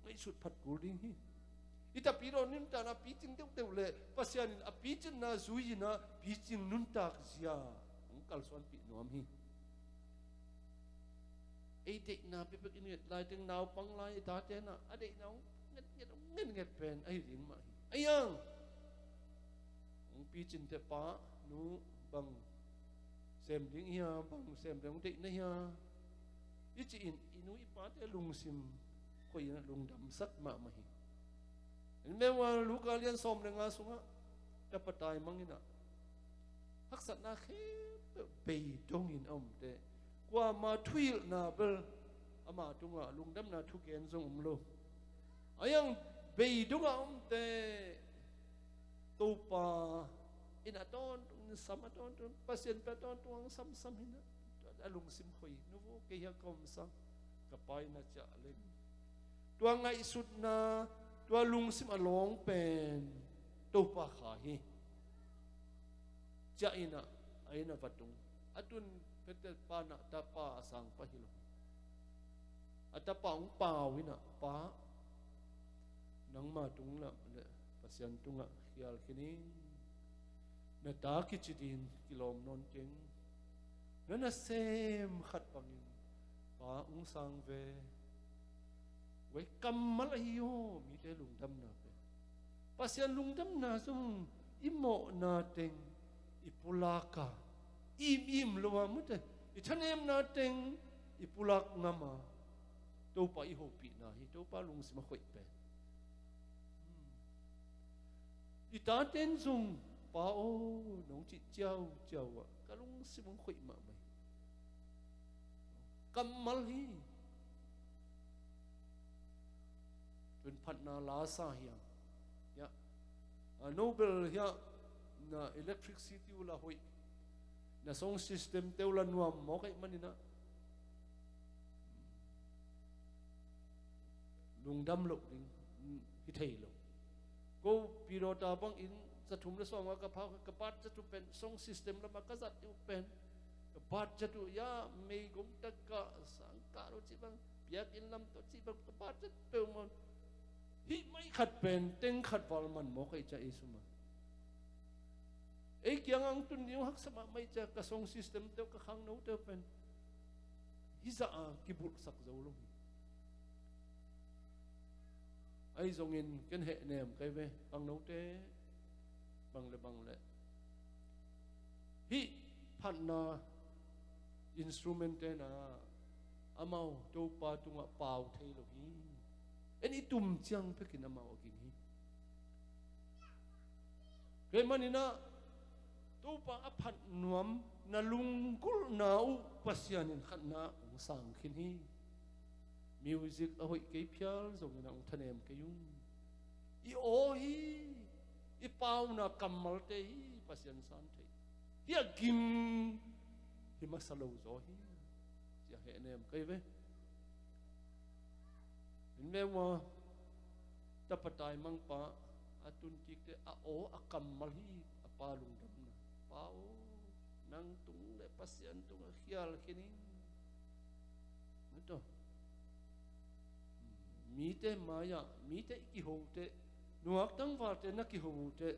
ngai sut phat ku ding hi ita piro nim ta na piching te le pasian in apichin na zui na piching nun tak zia ong kal suan pi nuam hi ei dek na pe ini lai teng nau pang lai ta te na ade na nget pen ai ring ma hi ayang ong pichin te pa nu bang sem ding hia bang sem ding dek na hia ichi in inu ipa te lung sim ko ina lung dam sat ma ma hi mewa luka lian som lenga sunga dapatai mangina haksat na khe be dong in om te kwa ma thuil na bel ama tunga lungdam na thu ken zong lo ayang be dunga om te topa ina ton sama ton pasien pa ton tuang sam hina alung sim khoi nuvo ke ya kom sang kapai na cha le tuang ngai sut na tua lung sim along pen topa kha hi cha ina aina patung atun pete pa na ta pa sang pa hilo atapa ong pa wina pa nang ma tung la le pasian tunga khial khini na ta ki chidin kilom non keng na sem khat pangin pa ung sang ve wei kamal hiyo mi te lungdam na pe pasian lungdam na sung imo na teng ipulaka im lowa mute ithanem na teng ipulak ngama to pa I hopi na hi to pa lung sima khoi pe ita ten sung pa o nong chi chau wa ka lung sima khoi ma mai kamal hi tun phat na la sa hiang ya nobel ya na electricity ula hoi na song system teula nuam mo kai manina lungdam lo ding hi thei lo ko pirota bang in chathum le songa ka pha ka pat chatu pen song system la ma ka zat tu pen ka pat chatu ya mei gum tak ka sang ka ro chi bang piak in lam to chi bang ka pat chat pe mon hi mai khat pen teng khat wal man mo kai cha isuma ei kyang ang tun niu hak sama mai cha ka song system te ka khang no te pen hi za a ki bul sak zo lo ai zong in ken he nem kai ve bang no te bang le hi phan na instrument te na amau to pa tunga pau thei lo hi eni tum chiang pekin amau king hi ke manina to pa aphat nuam na lungkul na u pasianin khatna ong sang khin hi music a hoi ke phial zong na ong thanem ke yung I o hi I pau na kamal te hi pasian san thei hi agim hi masalo zo hi ya he nem kai ve in me wa tapatai mang pa atun tik te a o a kamal hi a pa lung dam na pao nang tung le pasian tung a khial khini to mi te maya mi te ki ho te nuak tang wa te na ki ho te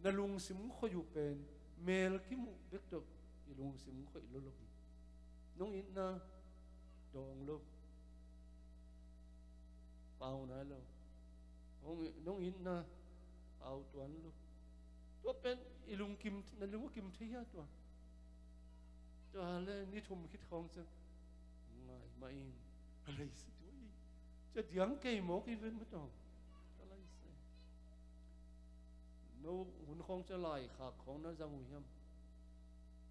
na lung sim kho yu pen mel ki mu bek to ki lung sim kho lo lo nong in na dong lo pao na lo nong in na pao tuan lo to pen ilung kim na lung kim thia to le ni thum khit khong cha ngai mai alai si tu cha diang ke mo ki ven ma to alai se no hun khong cha lai kha khong na jang hu hiam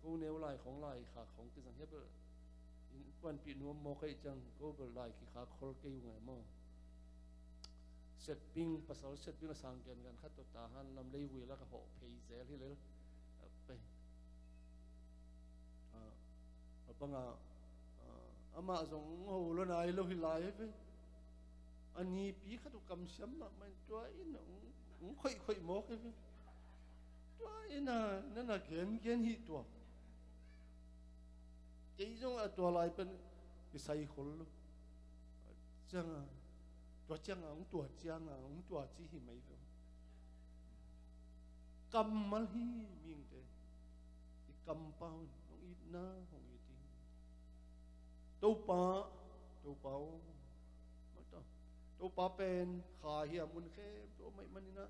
ko neu lai khong lai kha khong ki jang he ba in pan pi no mo kai chang ko ba lai ki kha khol ke yu ngai mo เสร็จปิ้งภาษาเสร็จปิ้งสังเกตกันขัดตัวตาหันลำเลยวิแล้วก็หอกเพย์เซลที่เลยไปปังอามาส่งโหแล้วนายเราหิลายไปอันนี้ปีขัดตัวกำช้ำมันตัวอินค่อยหมอกไปตัวอินนั่นน่ะเขียนหิตัวใจจงตัวลายเป็นใส่คนลูกจังตัวจังตัวจังตัวจีหิไม่รู้กำมันหิมิงเตะกำเป้าน้องอีน่าของอีติตัวป้ามาตัวป้าเป็นขาเหี่ยมุนเข้มตัวไม่มันนี่นะ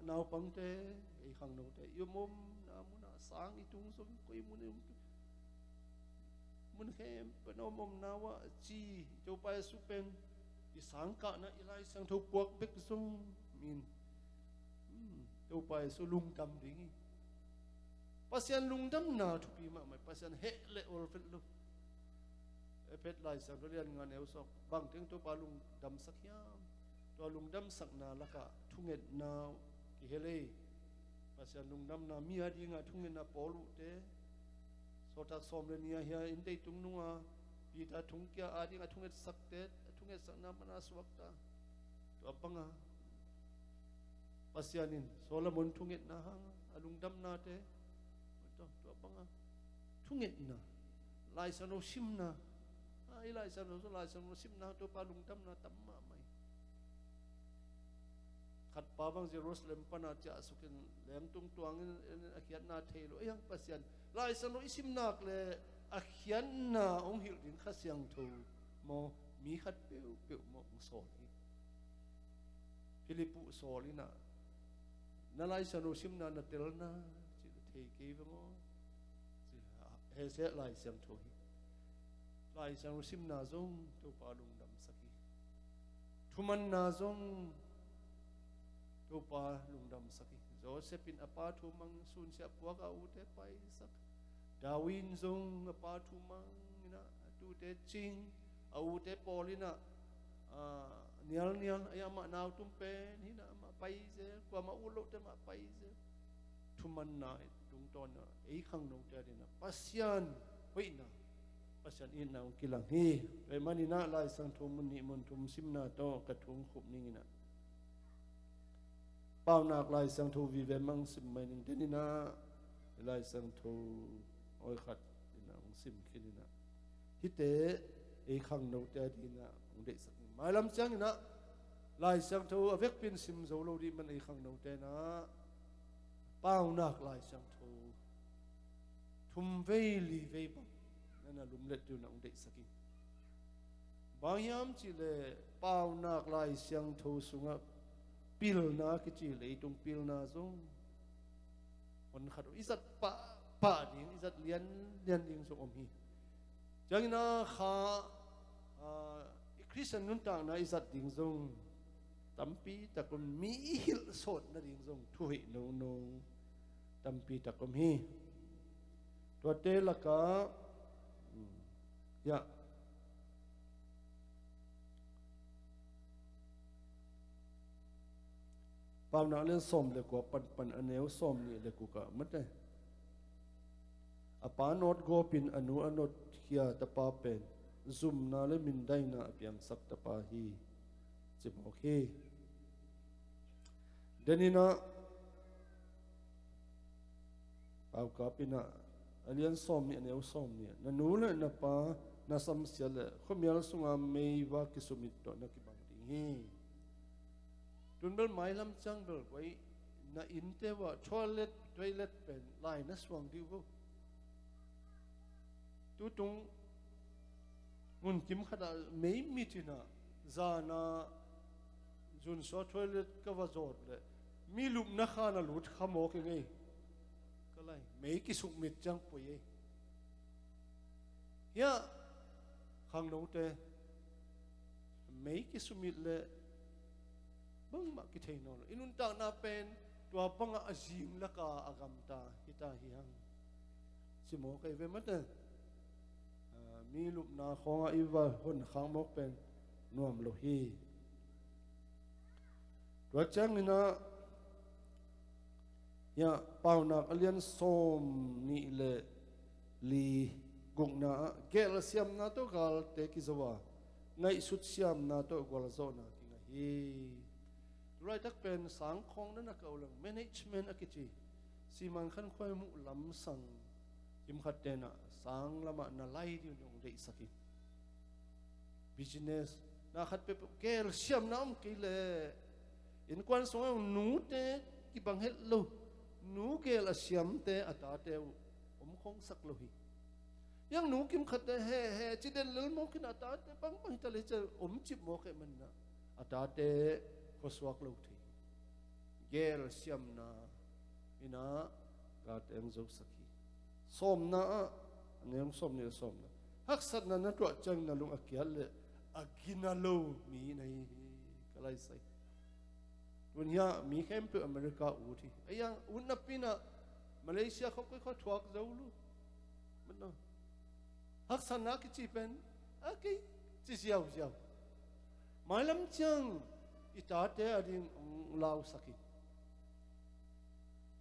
นาวปังเตะไอ้ข้างโน้นเตะยมุมน้ำมุนสางอีตุงสมกุยมุนเข้มเป็นอมนาวะจีตัวไปสุเป็นอีสังกะนะอีไลสังทุปวกเบกซุงมินตัวไปสุลุงดำดิ้งปัสยันลุงดำนาทุปีมาไม่ปัสยันเฮเลโอลฟิลลุเพชรไลสังเรียนงานเอวสอบบางถึงตัวปลาลุงดำสักยามตัวลุงดำสักนาละกะทุ่งเอ็ดนากิเฮเลปัสยันลุงดำนามีอะไรงาทุ่งเอ็ดนาปอลุเตสอดสอมเรนียเฮียอินเดตุงนัวปีตาทุ่งเกียอะไรงาทุ่งเอ็ดสักเตทุ่งเอ็ดสักนามันอาสวักตาตัวปังอ่ะปัสยันินโซลามอนทุ่งเอ็ดนาฮังลุงดำนาเตตัวปังอ่ะทุ่งเอ็ดนาลายสนุชิมนาไอ้ลายสนุชิมนาตัวปลาลุงดำนาตั้มมาไหมขัดป่าบางเจรูซาเล็มปนาจะสุกินแหลมตุงตวงอาเขียนนาเทโลยังปัสยันลายสนุชิมนักเลยอาเขียนนาองหิลดินข้าเสียงทูโมมีขัดเปียวโมองโซลีฟิลิปุโซลีน่ะนั่นลายสนุชิมนานาเตลนาจิเทกีบโมเฮเซลายเสียงทูลายสนุชิมนาจงตัวปลาลุงดำสักีทุมันนาจงตัวปลาลุงดำสักโจเซปินอปาทุมังสุนเสียปวกเอาเตไปสักดาวินซงอปาทุมังนะตูเตจิงเอาเตปอลินะเนียลไอ้มาหนาวตุ้มเป็นนี่นะมาไปเสียกว่ามาอุลุเตมาไปเสียทุมันนาตุงตอนนะไอ้ข้างนอกเตดินะปัสยันเฮ้ยนะปัสยันอินนะกิลังฮีไอ้มันนี่นะลายสังทุมมันนี่มันทุมซิมนาโตกระทุงขุบนี่นะเป้าหนักลายสังทูวิเวมังสิมไม่หนึ่งเดนินะลายสังทูอ้อยขัดดินะองสิมขึ้นดินะฮิเตไอขังโนเตดินะองเด็กสักไม่ลำจังนะลายสังทูอเวกเป็นสิมโซโลดีมันไอขังโนเตนะเป้าหนักลายสังทูทุมเวลีเวบังนั่นน่ะลุมเล็ดดูนะองเด็กสักบางยามจิเลเป้าหนักลายสังทูสุงะปิลนาคิจิเลยตรงปิลนาซงคนขัดอิสัตป่าดิ่งอิสัตเลียนดิ่งสงอมีจังนะข้าคริสเตียนนุ่นต่างนะอิสัตดิ่งซงตั้มปีตะกุมมีหิลสดนะดิ่งซงทุยโนตั้มปีตะกุมฮีตัวเตละกะยะปามนาเรื่องส้มเลยกว่าปันอันเนวส้มนี่เลยกูก็มัดเลยอปานอดโกปินอนุอนดเขียตะปาเป็นซุ่มนาเลมินได้นาเปียงสักตะปาฮีจิบโอเคเดนินะปาวกาปินะอันเลี้ยงส้มนี่อันเนวส้มนี่นันนูเลยนะปานาสัมเสียเลยเขามีอะไรสุงามไม่ว่ากิสุมิตโตนักบังดีจนเบลหมายลำจังเบลไว้น่าอินเทว่าทอเลตเป็นลายนัสวังดิวตุตงมุนกิมขนาดไม่มีที่น่ะจานาจุนสอทอเลตก็ว่าจอดเลยมีลุมนักขานาลุดขโมกยังไงก็เลยไม่กิสุมิตจังปุยเฮียข้างโน้นเตไม่กิสุมิตเลยบังมาคิดเห็นนอนอินุนตานาเป็นตัวบังอาจิมละกาอากามตาฮิตาฮิฮังสิโมกไอเวมัตเตมีลูกนาของอีวาหุ่นข้างมกเป็นนวมโลฮี ตัวจังนะยาเป่านักเลียนส้มนี่เลยลีกุงนะเกลเสียมนะตัวกัลเตกิสวาไงสุดเสียมนะตัวกัลโซนะกิงเฮ้รายทักเป็นสังคมนั่นนะเก่าหลัง management อะกิจีสิมันขันควายมุลำสังยิมขัดเดนะสังละมันน่าไล่ที่ยงได้สัก business นะขัดไปเกลเสียมน้ำกิเลอินควันสงฆ์หนูเตกิบังเฮลโลหนูเกลเสียมเตอัตตาเตวผมคงสักโลหิยังหนูกิมขัดเตเฮจิเดนลลโมกินอัตตาเตบังบังฮิตาเลจะจิบโมเกมันนะอัตตาเตก็สวกโลทีเกลเสียมนะอินะกาเตงจุสักีส้มนะเนี่ยส้มเนี่ยส้มนะฮักสัตนั้นตัวจังนั่นลุงอักยัลเลยอักินาโลมีในก็เลยใส่วันนี้มีแคมป์อเมริกาอูที่ไอ้ยังอุ่นนับปีน่ะมาเลเซียเขาก็ทวกเจ้าลูมันนะฮักสันนักจีเป็นโอเคจีเสียวมาลำจังอิตาเตอดิงลาวสักิ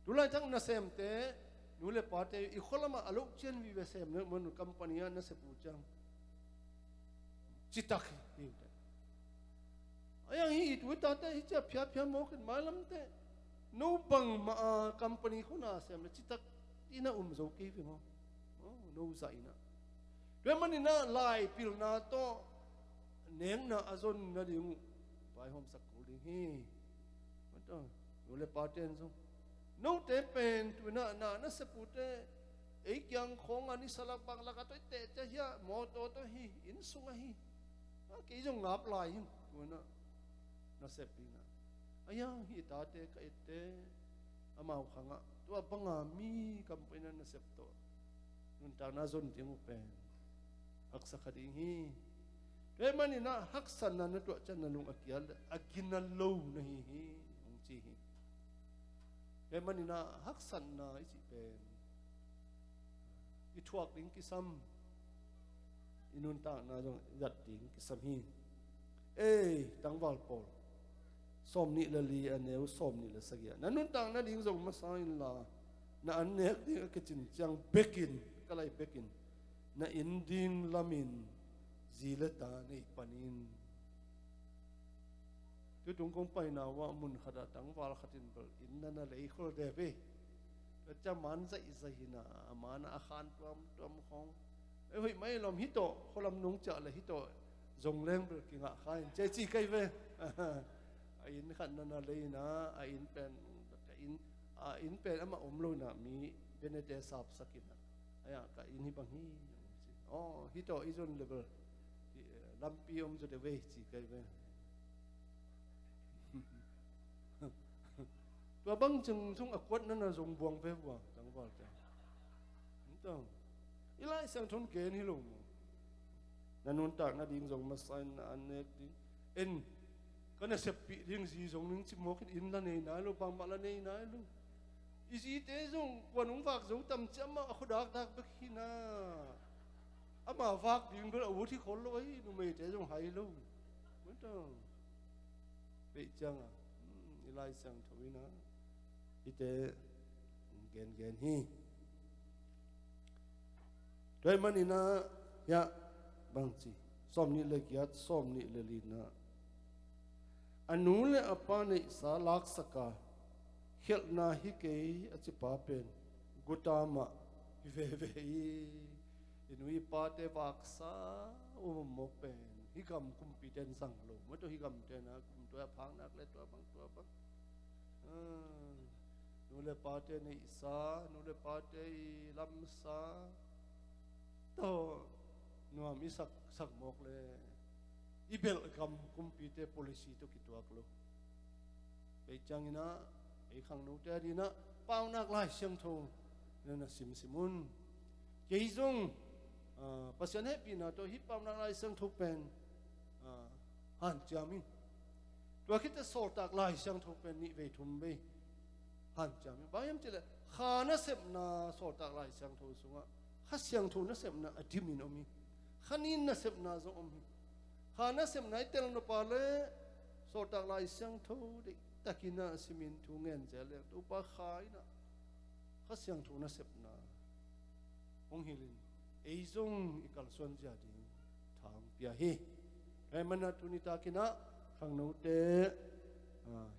ดูแลจังนัสเซมเตนูเลปาเตอีคนละมาอโลกเชนวิเวเซมเนมันคัมปานีนัสเซปูจังจิตักฮิวเตไอ้ยังฮิตวิตาเตฮิจะพิจโมกันมาลำเตนูบังมาคัมปานีคนน่ะเซมจิตักอินะโจกีฟิงอ๋อนูซาอินะด้วยมันนี่นะลายพิลนาโตเนียงนะอาซอนนะดิงไปห้องสักกูดิฮีมันต้องนูเลปาเตนซงนูเตเป็นตัวน่ะสปุตเตไอ้ยังคงอันนี้สลับบังละก็ตัวเตะจะเหี้ยมอโตตัวฮีอินสุงฮีกี่จงงับลายตัวน่ะเสพปีน่ะไอ้ยังฮีตาเตก็เตอามาขังอ่ะตัวบังอามีกัมเป็นน่ะเสพตัวนุ่นตาน่าจนที่มุเป็นฮักสักคดีฮีเรื่องมันนี่นะฮักสันนั่นตัวจันนั่นลุงอักยัลอักินัลโลนะฮีองจีฮีเรื่องมันนี่นะฮักสันนะอิจิเป็นอิทวกลิงกิซัมอินุนตาน่าจงยัดลิงกิซัมฮีตั้งวอลโปลส้มนี่ละลีอันเนวส้มนี่ละสักอย่างนั่นนุ่นต่างนั่นยิงส่งมาสายละนั่นอันเนกนี่ก็จินจังเบกินก็เลยเบกินนั่นอินดินลามินจีเลตาในปานินที่ตรงกงไปนาว่ามุนขดาตั้งวาลขัดินเบลอินนั่นอะไรคนเดเบ้ก็จะมันใจใจนะมันอาคารตัวมของเฮ้ยไม่ลมฮิโตคนลำนุ่งจะเลยฮิโตจงเล่งเบลกิงอาคารเจจีไกเว้อินขันนั่นอะไรนะอินเป็นอินเป็นอามาลูนะมีเป็นเดชสับสกินนะไอ้ก็อินฮิบังฮีอ๋อฮิโตอิจนเลเบลลำปีจะเดเวจีไกเว้ตัวบังจึงทรงอควดนั่นนะทรงบวงเฟ้บัวจังหวะจ้ะต้องอีไลสังทนเกณฑ์ฮิลงนั่นนุ่นตากนั่นดิ่งทรงมาใส่อันเน็กดิ่งเอ็นก็น่าเสพปีดิ่งสีทรงนึงจิมมกินอินละเนี่ยนะลูกบางมาละเนี่ยนะลูกอีสีเตทรงกวนหงฝากทรงตำจำมาขดักเบกินะอามาฝากดิ่งก็เอาวุฒิคนเลยนุ่มเมย์เตทรงหายลูกไม่ต้องไปจังอ่ะอีไลสังทวินะอิเตเกนฮีด้วยมันนี่นะยะบางทีส้มนี่เลยกิดส้มนี่เลยลีนะอันนู้นเลยอปานิสาลักษกาเขลนาฮิเกยอจิปาเป็นกุตามะเวอินุยปาเตวักษาอุมโมเป็นฮิกำคุมปีเตนสังโลไม่ต้องฮิกำเตนะคุมตัวพังนักเลยตัวบังนูเลปาเตในอิสานูเลปาเตลำซาโตนัวมีสักหมกเลยอีเบลกำคุมปีเต policy ตุกิตัวกลัวไปจังนะไอ้ขังนูเตดีนะเป้านักไล่เสียงทงนั่นน่ะสิมุนเกี่ยจงภาษาเนปีนะตัวฮิปเป้านักไล่เสียงทงเป็นฮันจามิตัวคิดจะโสดตักไล่เสียงทงเป็นนิเวทุมเบฮันจามิบางอย่างจะเลยข้าน่ะเสพน่ะโสดตักไล่เสียงทงสุงะข้าเสียงทงน่ะเสพน่ะอดีมินอมีข้านินน่ะเสพน่ะจงอมีข้าน่ะเสพน่ะเตลนปาเลโสดตักไล่เสียงทงเด็กต takina simin thungen jale tu pa khai na khasyang thu na sep na ong hilin eizong ikal son ja ding thang pia hi ai mana tuni takina khang no te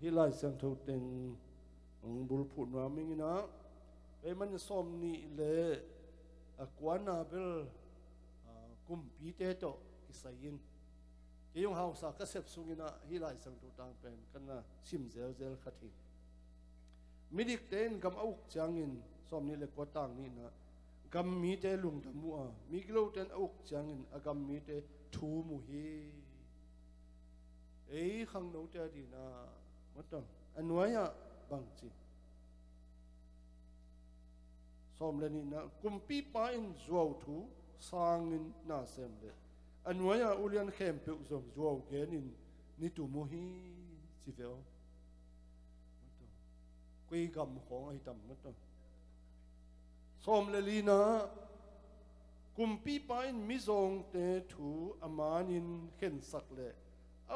hilai sang tho teng ong bul phu na mingina ai man som ni le akwana bel kumpi te to isayin ke yung hausa ka sep sungina hilai sang tho tang pen kana sim zel zel khathi midik ten gam auk changin som ni le ko tang ni na gam mi te lung ta mu a mi kilo ten auk changin agam mi te thu mu hi ei khang no te di na matang anwaya bang chi som le ni na kumpi pa in zuaw thu sangin na sem le anwaya ulian khem pe zong zuaw genin ni tu mu hi chi veo matang quy gam khong ai tam matang som le li na kumpi pa in mi zong te thu amanin khen sak le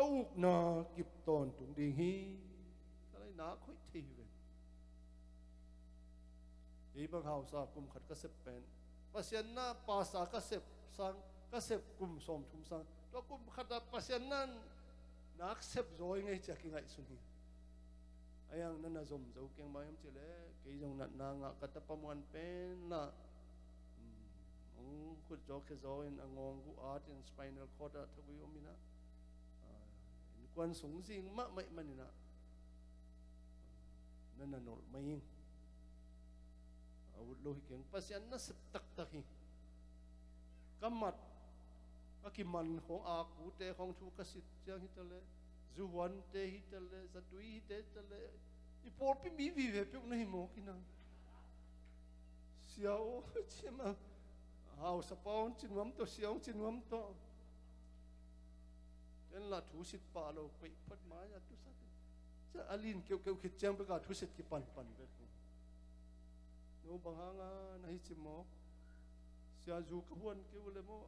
auk na kip ton tung ding hi kalai na khoi thi ve ei bang hau sa kum khat ka sep pen pasien na pa sa ka sep sang ka sep kum som thum sang to kum khat pasien nan nak sep zoi ngai chaki ngai suni ayang nana zom zo keng bayam chile ke jong na na nga ka tapamuan pen na ong khut jo ke zo in angong gu art in spinal cord a thawi omina in kwan sung jing ma mai manina nana nol mai awut lo hi keng pasian na sep tak tak hi kamat akiman khong a ku te khong thu ka sit chang hi tale zuwan te hi tale zatui hi te tale ipor pi mi vi ve pe na hi mo kina siao chema hau sa paun chinwam to siao chinwam to ten la thu sit pa lo pe phat ma ya tu sa cha alin keu keu khit chang pe ka thu sit ki pan pan ve no banganga na hi chimo sia zu ka huan keu le mo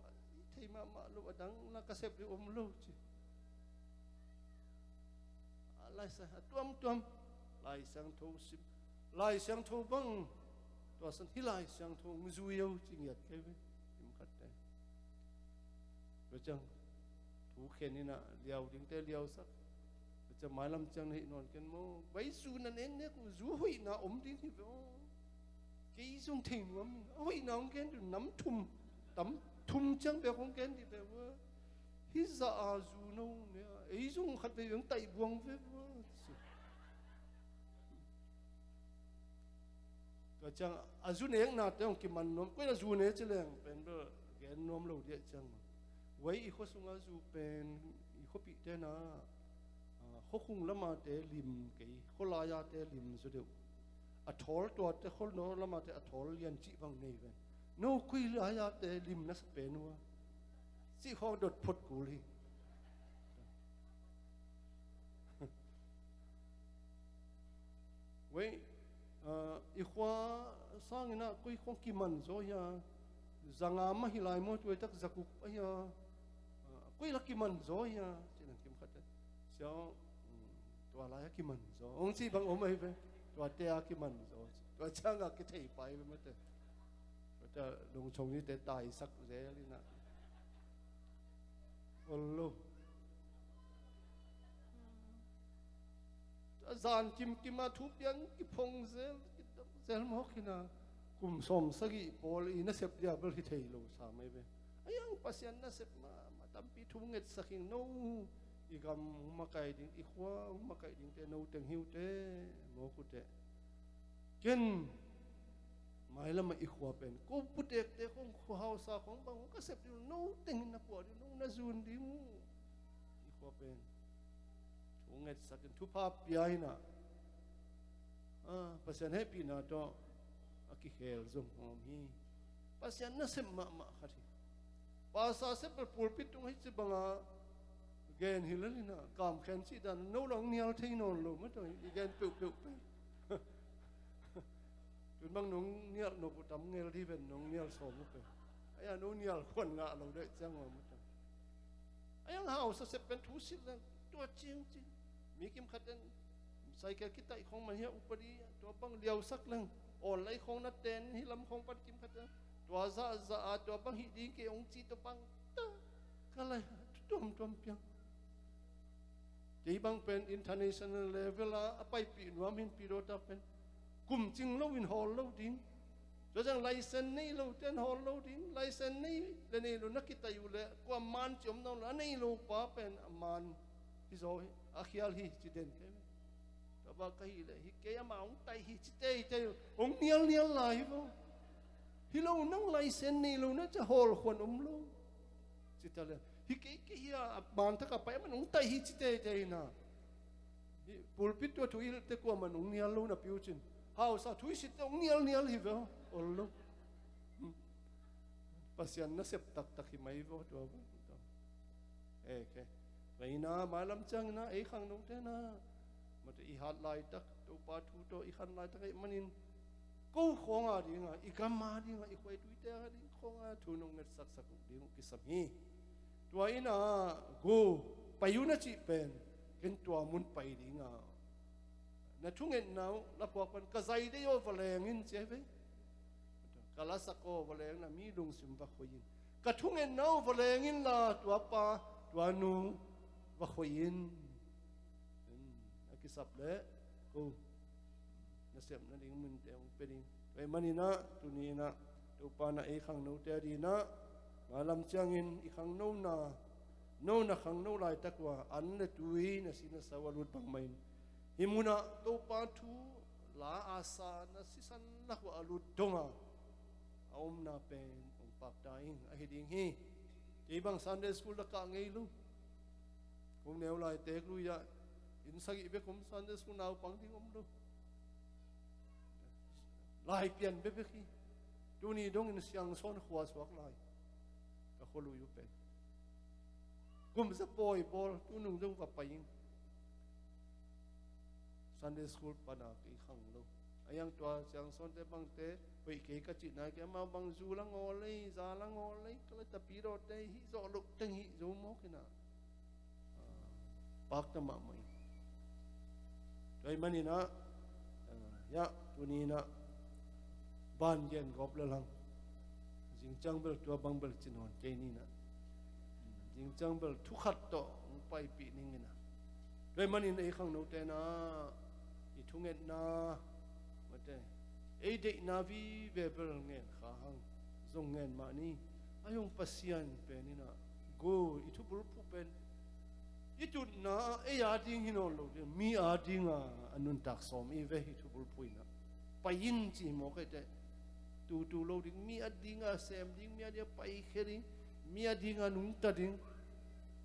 thei ma lo adang la ka sep ri om lo chi lai sa tuam tuam lai sang tho sim lai sang tho bang to san hi lai sang tho ngu yo chi ngiat ke ve im khat te lo chang thu khen ni na liao ding te liao sak cha mai lam chang hi non ken mo bai su na nen ne ku zu hui na om ding hi ve ke sung thing wam hui na ong ken du nam thum tam thum chang be khong ken di be wa hi za a zu no ne ei sung khat be yung tai buang veก็จังอาจุเนงนาเตองกิมันนมก็อาจุเนจะเลี้ยงเป็นเบอร์แกนนมเราเดียจังไว้อีข้อสุงอาจุเป็นอีข้อปีเตนะข้อคุงละมาเตลิมกี่ข้อลายาเตลิมสุดเดียวอัทอลตัวเตข้อโนละมาเตอัทอลยันจีบังในเวนโนคุยลายาเตลิมนัสเปนัวสิข้อดดพดกูลีไว้อีขวาสร้างนะกุยของกิมันโซยาจังอามาฮิลายมอตัวตักจักุปายากุยลักกิมันโซยาเจนังกิมขัดเจ้าตัวอะไรกิมันโซองค์ที่บางองค์ไม่เป็นตัวเตะกิมันโซตัวช่างก็เทไปไม่เตะแต่ลงชงนี่เตะตายสักเรื่องนี่นะโอ้โหอาจารย์กิมมาทุบยังกิพงเซลมอกขินะกุมสมสกิปอลอีน่าเสพยาเบลฮิเทยโลสามไม่เป็นไอ้ยังปัสยันน่าเสพมาตั้มปีทุ่งเงินสักิงโนอีกำมาไก่ดิ้งอีขวามาไก่ดิ้งเตโนเต็งหิวเตโมกุเตเกนไม่ละมาอีขวาเป็นกูปุตเอกเตของขวาสาของบางก็เสพอยู่โนเต็งนับปวดอยู่โนน่าจูนดิ้งอีขวาเป็นทุ่งเงินสักิงทุภาพยายนะpasien happy na to aki khel zum hom hi pasien na sem ma khati pasa se per pulpit tung hi banga gen hilani na kam khen si dan no long nial thei non lo ma to gen pe pe tun bang nong nial no putam ngel di ben nong nial so mu pe aya no nial khon nga lo de chang ma to ayang hau sa se pen thu sit na to ching ching mi kim khaten sai ka kita khong man hi upadi to bang liau sak lang on lai khong na ten hi lam khong pat kim khat to za to bang hi ding ke ong chi to bang ta kalai tom piang dei bang pen international level a apai pi nuam hin pi ro ta pen kum ching lo in hol lo ding cho jang license nei lo ten hol lo ding license nei le nei lo nakita yu le ko man chom no la nei lo pa pen man hi zo a khial hi chi den ke ta ba ka hi le hi ke ma ong tai hi chi te ong nial lai vo hi lo nang license nei lo na cha hol khon lo chi ta le hi ke hi a man ta ka pa man ong tai hi chi te na hi pulpit to thu il te ko man ong nial lo na piu chin how sa thui sit ong nial hi vo ollo pasian na sep tak hi mai vo to ke vaina malam chang na e khang no te na mate I hat lai tak to pa thu to I khan lai tak manin ko khong a dinga I gamma dinga I khoi tui te ha ding khong a thu no ngat sak ding ki sam hi tua ina go payuna chi pen ken tua mun pai dinga na thungen nau la pok pan ka zai de yo valeng in che ve kala sako valeng na mi lung sim va khoyin ka thungen nau valeng in la tua pa tua nu va khoyin ki sap le ko na sem na ding mun te ong pe ding ve manina tu ni na tu pa na e khang no te di na malam changin I khang no na khang no lai takwa an le tui na sina sawalut bang main himuna to pa thu la asa na sisan la wa alut donga aum na pen ong pak daing a hiding hi ti bang Sunday school la ka ngei lu kum neu lai tek lu ya in sagi be kum Sunday school nau pang ding lu lai pian be khi tu ni dong in siang son khwa swak lai ka kholu yu pen kum sa boy bol tu nung dong ka paing Sunday school pada ki khang lo ayang tua siang son te bang te wei ke ka chi na ke ma bang zu la ngolei za la ngolei kala ta pi ro te hi zo lu teng hi zo mo kina pak ta ma mai dai mani na ya tu ni na ban gen gop la lang jing chang bel tua bang bel chin hon ke ni na jing chang bel thu khat to pai pi ning na dai mani na khang no te na I thungen na mate e de na vi bebel ngen kha hang zong ngen ma ni ayong pasian pe ni na go I thu bul pu pen I tu na e ya ding hinon lo mi a ding a anun tak som I ve hi thu bul pu na pa yin chi mo ke te tu lo ding mi a ding a sem ding mi a dia pai khering mi a ding a nung ta ding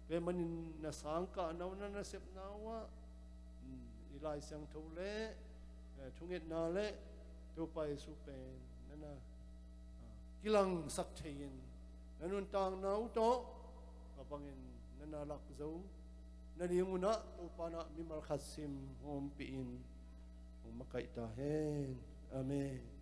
ve manin na sang ka na sep na wa ilai sang tho le thunget na le to pai su pen nana kilang sak thein nanun tang nau to kapangin nana lak zo nanimuna to pana mi mal khasim hom pi in makai ta hen amen